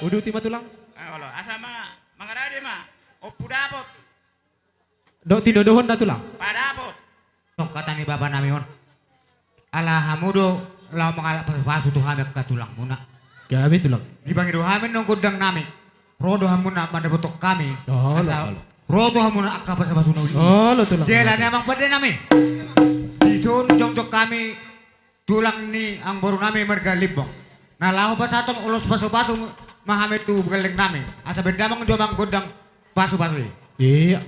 Udah timah tulang. Olo asama mangarade ma opu dapot Dok tidodohon dah tulang. padapot Tong kata ni bapa nami on. Ala hamudo lau mengalap pasu tu hamek katulang muna. Gabe tulang. Di bangido hamen nong godang nami. Rodo hamuna pada botok kami. Oh, Asal lo. rodo hamuna akka pasu nauli. Oh, lo tulang. Jalan emang pada nami. Disun jongjok kami tulang ni ang baru nami mergalibong. Nah lau pasaton ulos pasu-pasu mahamet tu begaleng nami. Asa bendamang jomang godang pasu-pasu. Iya.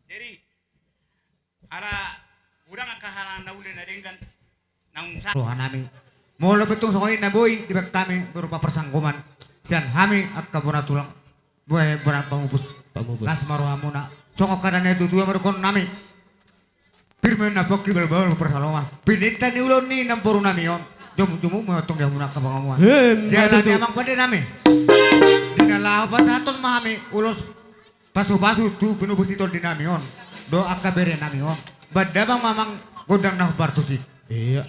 jadi ala udang akahalang na uli na dinggan nang sa Rohan nami. Mula betul sokoy na boy di bak kami berupa persangkuman. Sian hami akka bona tulang. Buay bona pamupus. Las maruha muna. Songok katanya itu dua merukon nami. Firman na pokki bal persalongan. Pinita ni ulon ni nampuru nami on. Jumu motong dia muna ka pangamuan. Jalan ni amang pada nami. Dinalau pasaton mahami ulos pasu-pasu tu pinupus titol di nami on. Do akka bere nami on. Badabang mamang godang nah bartusi. Iya.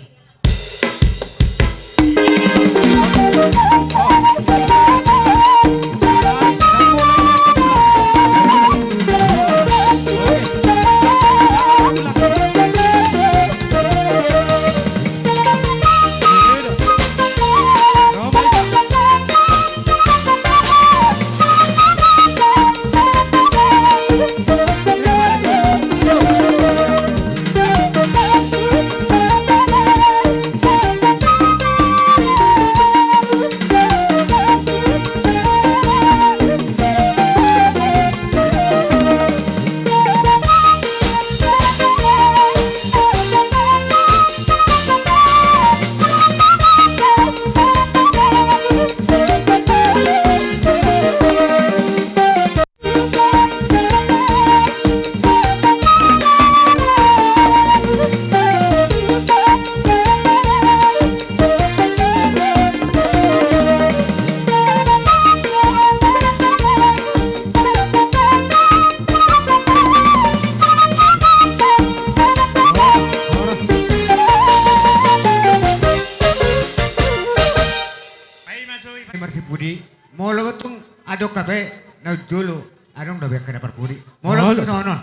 adok kape na dulu. Adong udah biar kena perpuri. Molo ke sono.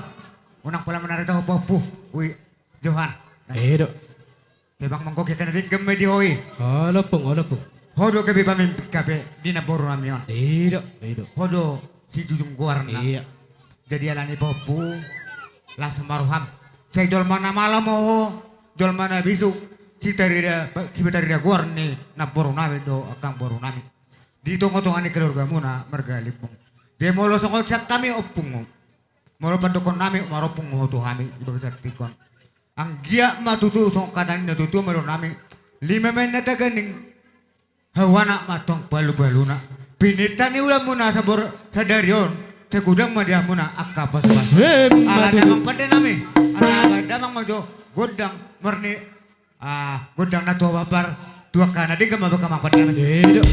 Unang pala menarik tahu popu. Ui Johan. Edo. Tebang mangkok kita nanti gemme di hoi. Halo pung. Hodo ke bipa mimpi kape di naboru namion. Edo. Hodo si jujung guarna. Iya. Jadi alani popu. Langsung maruham. Saya jual mana malam jual mana bisu. Si tarida guarni naboru nami do akang boru nami. Di tonggo-tonggo ni keluarga muna mergalipung. Dia molo songol siak kami opung. Molo pandukon nami maropung tu kami ibu saktikon. Ang gia matutu song kanan na tutu meron nami. 5 menit na ganing. Hawana matong balu-baluna. Pinitan ni ulam muna sa daryon. Sa gudang madiah muna akapas-pas. Ala damang pada nami. Ala damang majo godang merni. Godang na tuwa babar. Tuwa ka na di ka mabakamang pada nami. Edo.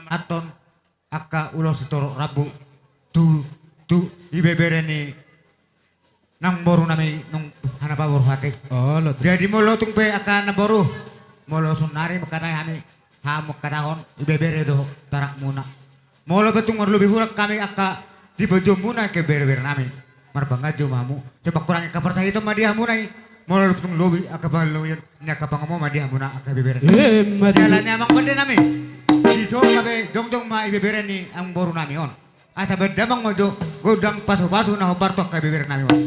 Aton aka ulo setoro rabu tu ibebereni nang boru nami nung hanapa boru hati. Oh, lo. Jadi molo tung pe aka na boru molo sunari makata kami hamuk katahon ibebere do tarak muna. Molo betung lebih hurak kami aka di bejo muna ke bere-bere nami. Marbangga jo mamu. Coba kurangi kepercayaan itu madiah muna i. Molo betung lobi aka baluyan nya kapangamo madiah muna aka bebere. Jalannya amang pande nami. Iso kabe jongjong ma ibebere ni ang boru nami on. Asa bedamang mojo godang pasu-pasu na hobartok ka ibebere nami on.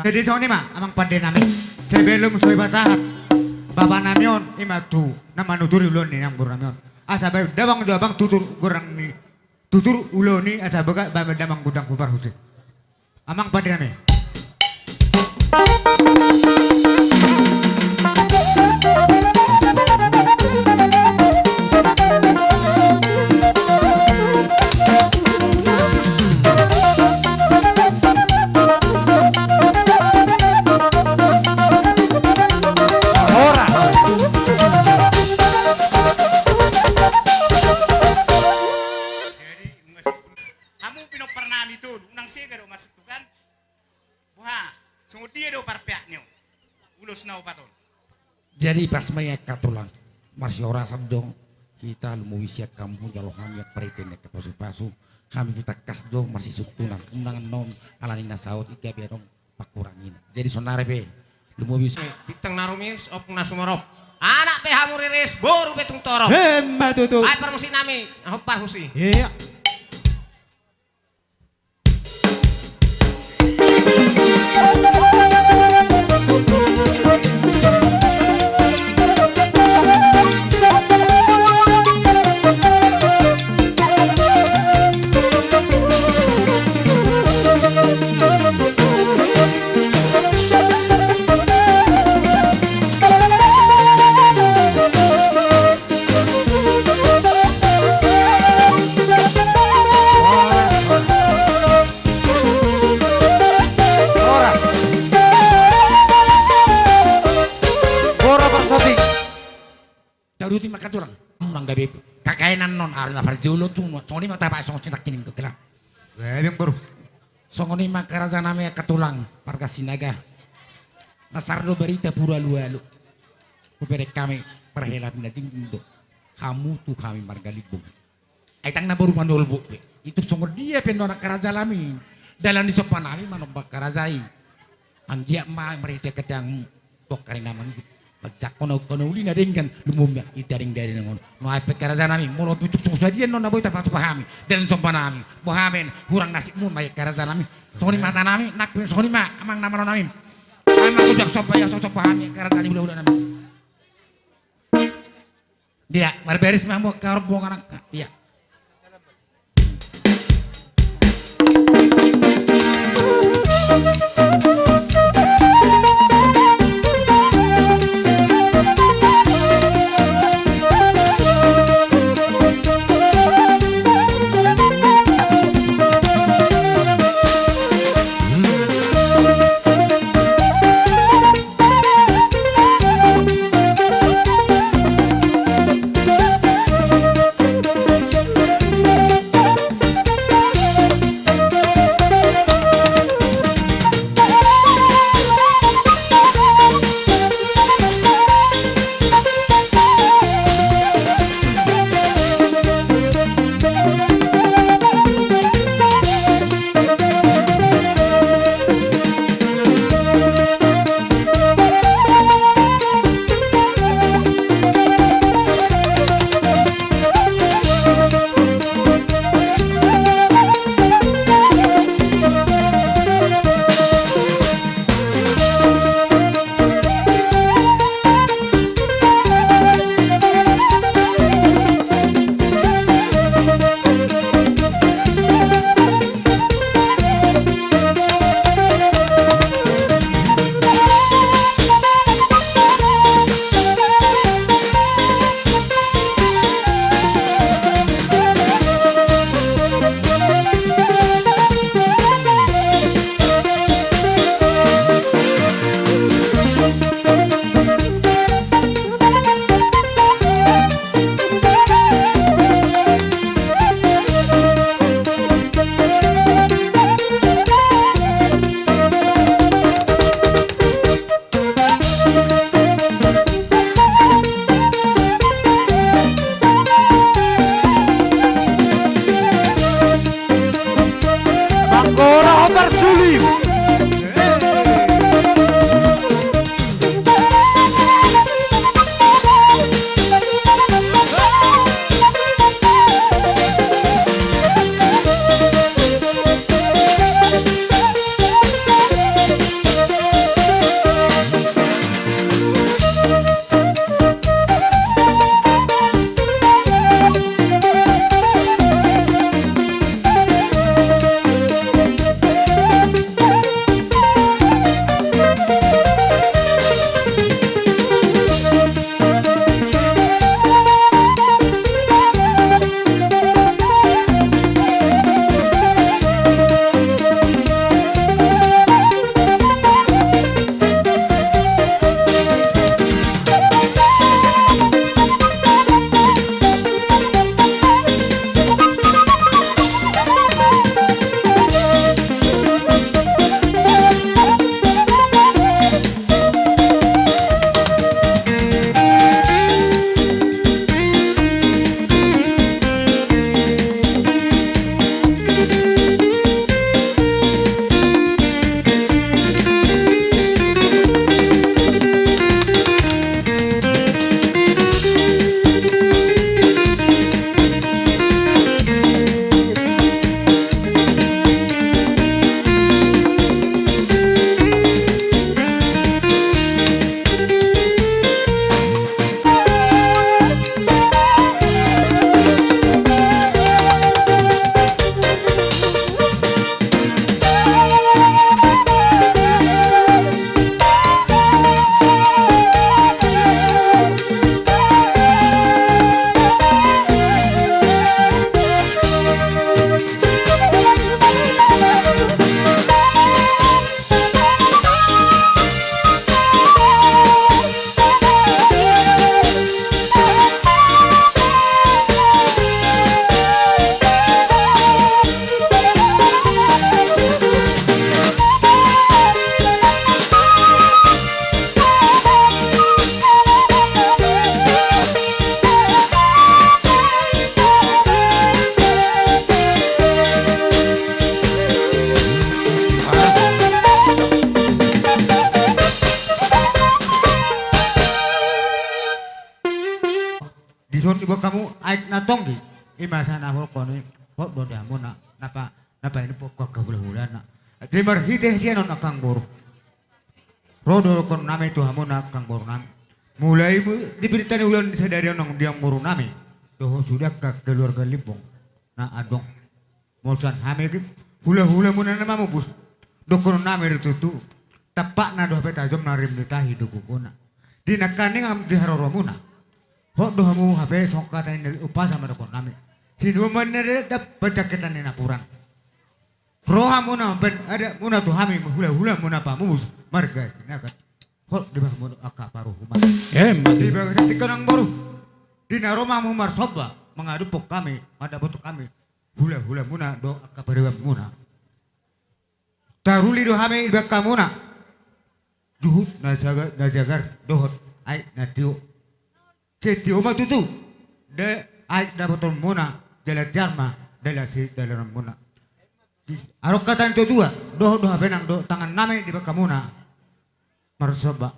Jadi soni ma amang pande nami sebelum soy basahat bapa namion imatu nama nuturi ulon ni nang namion asa ba dabang jabang tutur gorang ni tutur ulon ni asa baga ba damang gudang kupar husi amang pande nami. Jadi pas maya katulang marsiora sabdong kita lumui siak kampung jalo kami yang periten ke pasu-pasu kami kita kas dong masih suktunan undangan non alanina saut ika biarong pakurangin jadi sonare be lumui pitang narumis op nasumorop anak pe hamuriris boru betung torok Matutu. ay permusi nami hopar husi Iya. na farjolo tu toni mata pa song sinak kining tukila. Bebeng bro. Songoni makaraza name katulang parga sinaga. Nasardo berita pura lualu. Kupere kami perhela pinating do. Kamu tu kami marga libung. Aitang na baru manol bu. Itu songor dia pendo na karaza lami. Dalam di sopan nami manobak karazai. Anggia ma merita ketang tok kari naman. Pagcak kono uli na dengan lumumya itaring dari ngon. No ay pekaraza nami molo pituk susah dia non naboy tapos pahami. Dalam sopan nami. Bohamen hurang nasib mun may karaza nami. Songoni mata nami nak songoni ma amang nama nami. Amang kujak sopaya sosok pahami karaza nami udah nami. Dia barberis mambo karbong anak dia. imasa na ho kono ho do da mo na napa ini pokok kehula-hula na timar hiteh siya non akang boro rodo kon nami tu hamona akang boro nami mulai diberikan ulan sadari nong diang boro nami tuh sudah ke keluarga Limpong na adong molsan hame hula-hula muna nama mo bus dokon nami itu tapak na doh petajom narim ditahi dukukuna dinakaning am diharoro muna ho doh mu hape songkatan dari upah sama dokon nami sinu manere dap pencaketan ni napuran roha muna ben ada muna tuh hami hula-hula muna pamus marga sinakat ho di bawah muna akak paruh rumah di bawah setikan ang baru di naroma mu marsoba mengadu pok kami ada bentuk kami hula-hula muna do akak paruh muna taruli do hami ibaka muna juhud najagar dohot ai natiu cetiu ma tutu de ai dapaton muna jala jarma dalasi dalam muna arok katan itu dua doh penang do tangan name di baka muna marsoba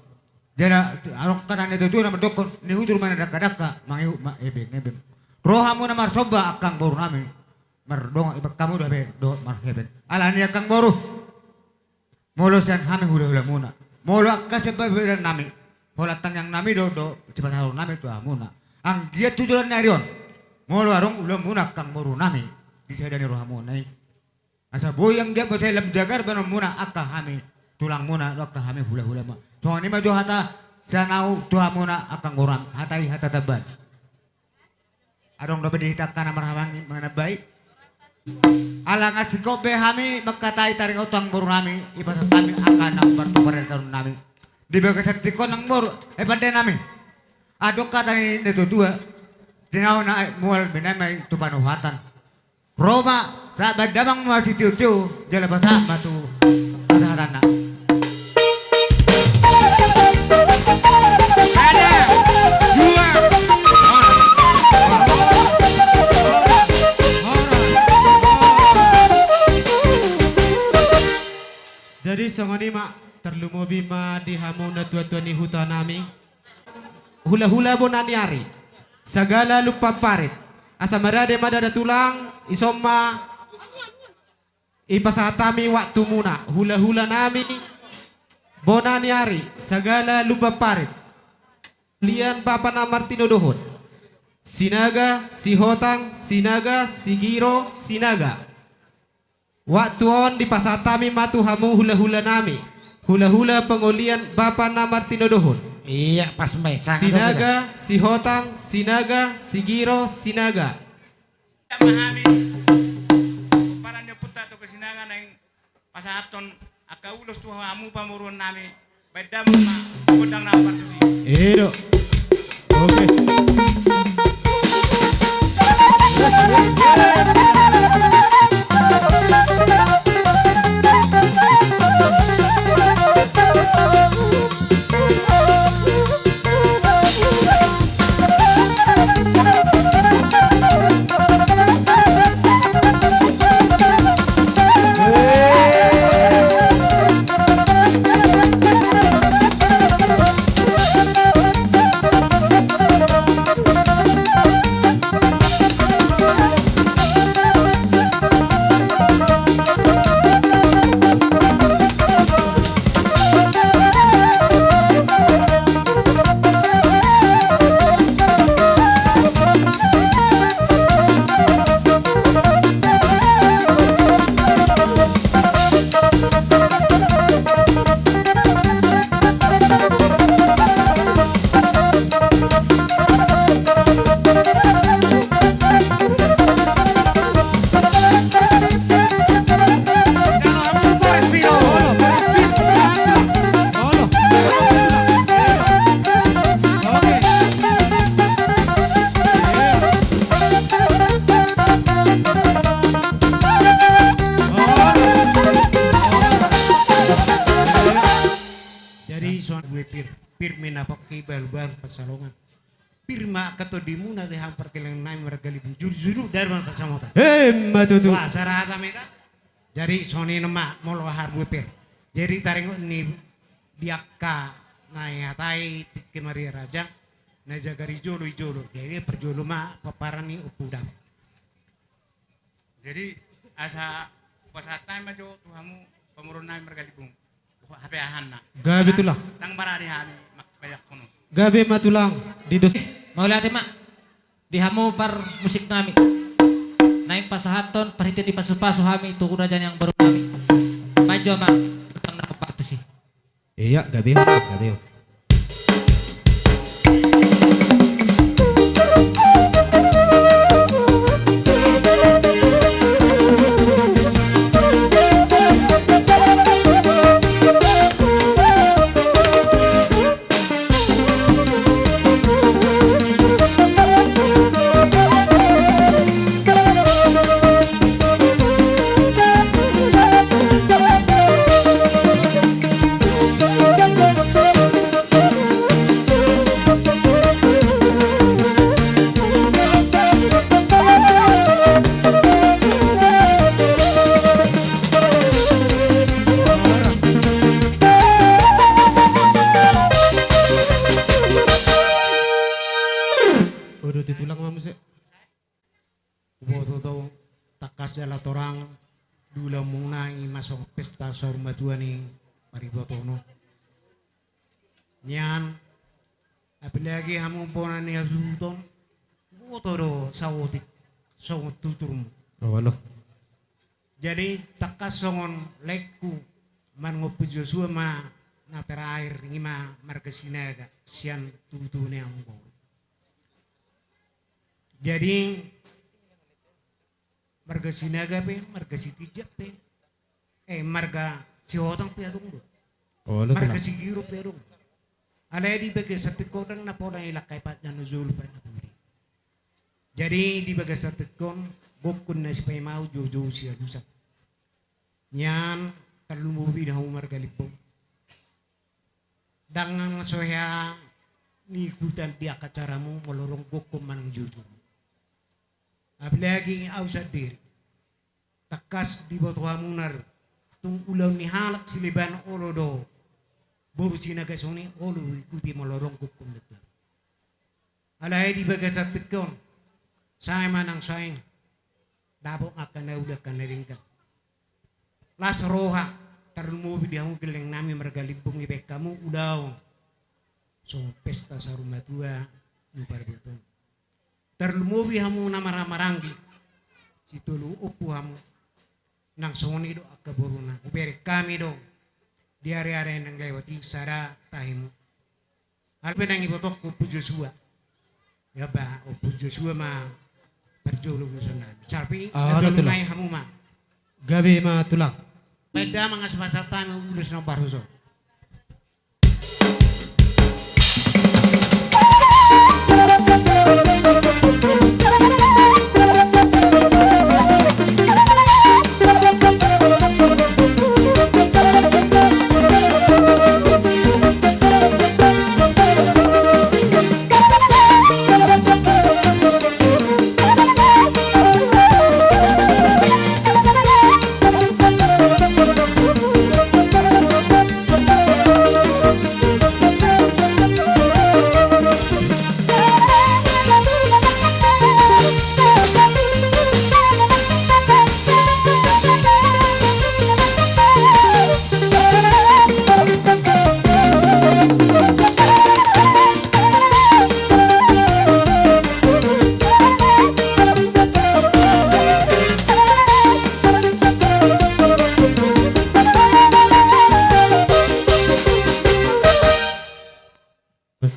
jala arok katan itu dua nama dokon ni hudur mana daka mangiu ma ebeng roha muna marsoba akang boru name mardong ibak kamu do be do marheben alani akang boru molosan hame hula-hula muna molo kasebaberan nami holatang yang nami do cepat harun nami tu muna ang dia tujuan narion molo arong ulam muna kang boru nami disadani roha muna asa boyang dia bahasa lam jagar bano muna akka hami tulang muna akka hami hula-hula ma so ni ma jo hata sanau tuha muna akang goram hatai hata taban arong do dihitakan marhamangi mana baik alang asiko be hami makatai taring utang boru nami ipasa kami akan nang bertuparan nami di baga satiko nang boru pande nami adok kata ini itu dua tinau na mual binamai tupanuhatan Roma sahabat damang masih tiu-tiu jala basa batu pasahatan na Ada dua Jadi songoni mak terlumobi ma di hamuna tua-tua ni hutanami hula-hula bonaniari segala lupa parit asa marade madada tulang isoma ipasatami waktu muna hula-hula nami bonaniari segala lupa parit lian papa na Martino dohon sinaga sihotang sinaga sigiro sinaga waktu on di pasatami matu hamu hula-hula nami hula-hula pengulian bapa na Martino dohon iya pas mesang sinaga sihotang sinaga sigiro sinaga Mahami para niyo puta to kesinangan ng pasaton akaulos tu hamu pamurun nami bedam ma godang na partusi Edo oke bal pasalongan pirma kato di muna de hampar keleng nai mergali juru-juru darman pasamota matutu wah sarata meka jadi soni nama molo harbu pir jadi taringo ni diakka nai atai tikin Maria Raja na jagari jolo jadi perjolo ma paparani upudam Jadi asa pasatan majo tuhamu pemurun nami mergalibung. HP ahanna. Gabi tulang. Tang barani hani mak banyak kono. Gabi matulang di dos. Mau lihat mak di hamu par musik nami naik pasahaton parhiti di pasu-pasu hami tuku rajan yang baru kami maju mak utang na kapatu sih. Iya gabi gabi. Udah ditulang mamu sih. Boto to takas jala torang dula muna masuk pesta sormatua ni paribotono. Nyan apalagi hamu pona ni azuton. Boto do sawotik songot tuturmu. Oh walo. Jadi takas songon lekku man ngopi Joshua ma na terakhir ngima markasinaga sian tutune ambo. Jadi marga sinaga pe, marga sitijap pe, marga sihotang pe adong do, Oh walo marga tulang. sigiro pe adong. Alay di baga sa tikodang na po na ilakay pat na nuzul pa na puli. Jadi di baga sa tikon, gokun na si Paimao jojo siya lusap. Nyan kalumubi na marga lipong. Dangang soya ni ikutan di akacaramu molorong gokum manang jojo. Apalagi ausad diri. Takas di bawah munar. Tung ulau ni halak siliban olodo. Boru sinagasoni olo ikuti molorong kukum letar. Alay di bagasat tekon. Saya manang sayang. Dabok akan na udah kan naringkan. Las roha. Terlumubi di hamu geleng nami mergalibung ibek kamu udaw. So pesta sa rumah tua. Nupar betul. Terlumubi hamu namaramaranggi si tulu upu hamu nang soni do akaburuna ubere kami do di area-area nang lewati sara tahimu alpe nang ibotok upu Joshua ya ba upu Joshua ma berjuluk nusunan sarpi Betul. najulungai hamu ma Gabi matulang. beda mangas pasatan ulus no baruso.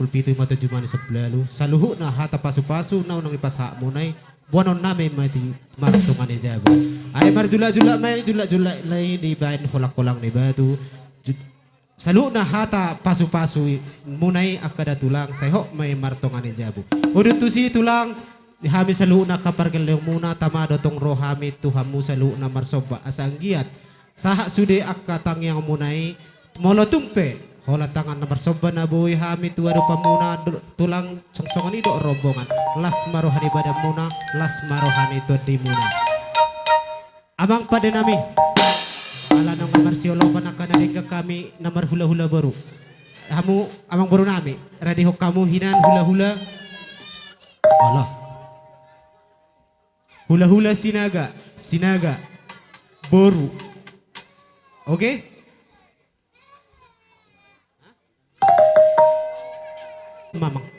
Pulpito mata jumani sebelah lu. Saluhu na hata pasu-pasu na unang ipasa mo nay. Buwanon namin mati martungan ni Jabo. Ay marjula-jula may jula-jula lay di bain kolak-kolang ni batu. Saluhu na hata pasu-pasu munay akada tulang sayho may martungan ni Jabo. Udut tu si tulang hami saluhu na kapargeleng muna tamado tong rohami tuhamu saluhu na marsoba asanggiat. Saha sude akatang yang munay molotumpe. Hola tangan na marsoba na buhay hami tuwaro pa muna tulang songsongan ido rombongan las marohani badan muna las marohani itu di muna amang pada nami ala nang marsiolo panaka na kami namar hula-hula baru kamu amang baru nami radio kamu hinan hula-hula Allah Hula-hula sinaga, sinaga, boru. Oke? Mamang.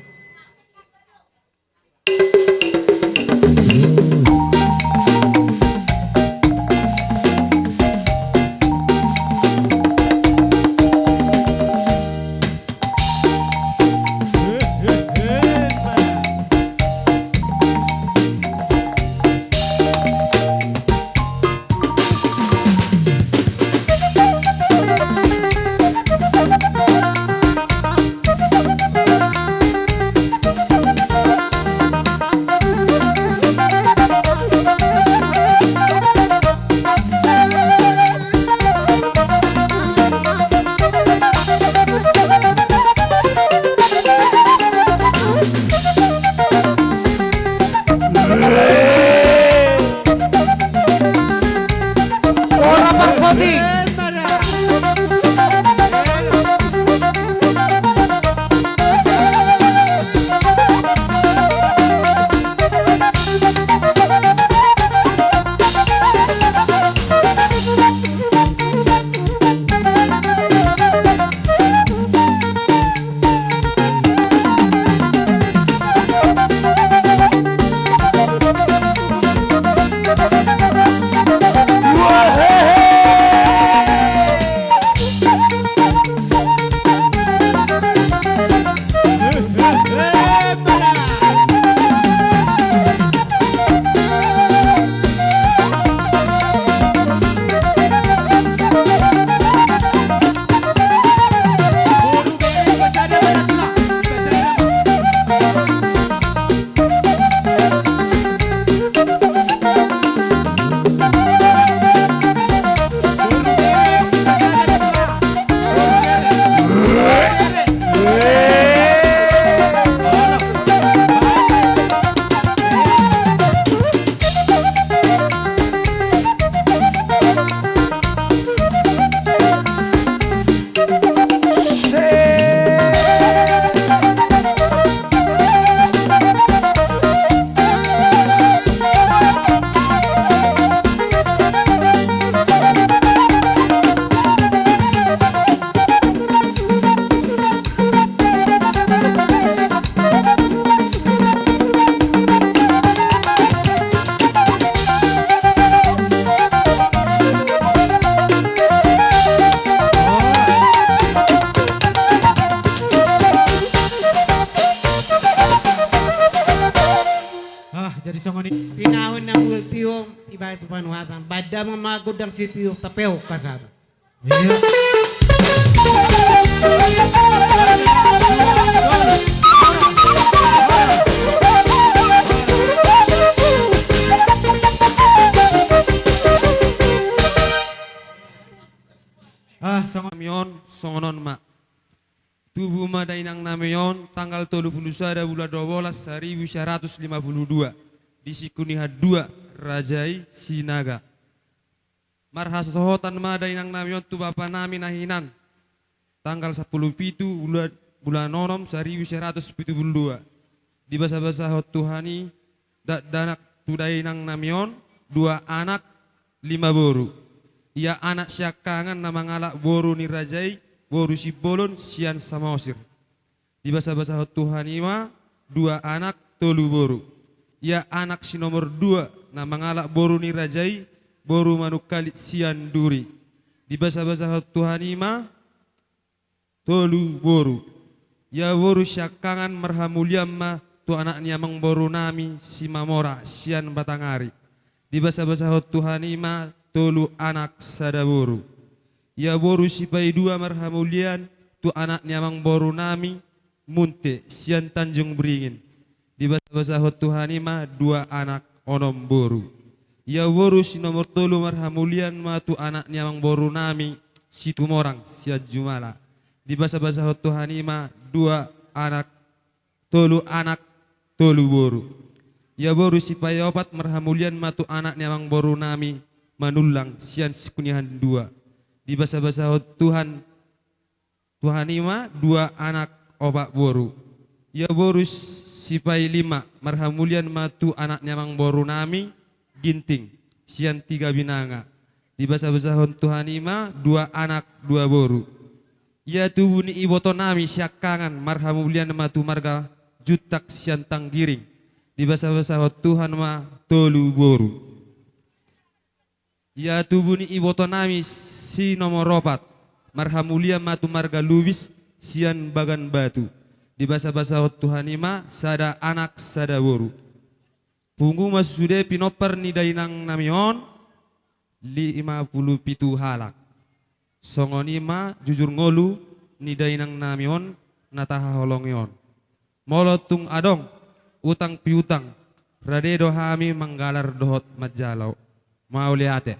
Tinahon na multium, iba ito panuhatan. Bada mamagod ang sitio, tapeo kasara. Namion songonon ma. Tubuh madainang namion tanggal 31 bulan 12 1952 di Sikuniha 2 Rajai Sinaga. Marhasohotan madainang namion tu bapa nami nahinan tanggal 10 pitu bulan nonom 1972 di basa-basa hot Tuhani danak tudainang namion 2 anak 5 boru. Ia anak syakangan nama ngalak boru ni Rajai, boru si bolon sian samosir. Di basa-basa Tuhan ima 2 anak 3 boru. Ia anak si nomor 2 nama ngalak boru ni Rajai, boru manuk kalit sian duri. Di basa-basa Tuhan ima 3 boru. Ia boru syakangan marhamuliamma tu anaknya mang boru nami si mamora sian batangari. Di basa-basa Tuhan ima 3 anak sadaboru. Ya boru sipai 2 marhamulian tu anaknya mang boru nami munte sian Tanjung Beringin. Di basa-basa Tuhan ima 2 anak onom boru. Ya boru si nomor 3 marhamulian ma tu anaknya mang boru nami si Tumorang sian Jumala. Di basa-basa Tuhan ima 2 anak 3 anak 3 boru. Ya boru sipai 4 marhamulian ma tu anaknya mang boru nami manulang sian Sikunihan 2. Di basa-basa Tuhan ima 2 anak opak boru. Ya boru sipai 5 marhamulian matu anaknya mang boru nami ginting, sian 3 binanga. Di basa-basahon Tuhan ima 2 anak 2 boru. Ia tubuni iboto nami syakangan marhamu bulian matu marga jutak sian tanggiring. Di basa-basahon Tuhan ma tolu boru. Ia tubuni iboto nami si nomor 4 marhamulia matu marga lubis sian bagan batu. Di basa-basahon Tuhan ima sada anak sada boru. Punggu masude pinoper ni dainang namion 57 halak. Songon ima jujur ngolu ni dainang namion nataha holongion. Molotung adong utang piutang radedo hami manggalar dohot majalau. Mau liate.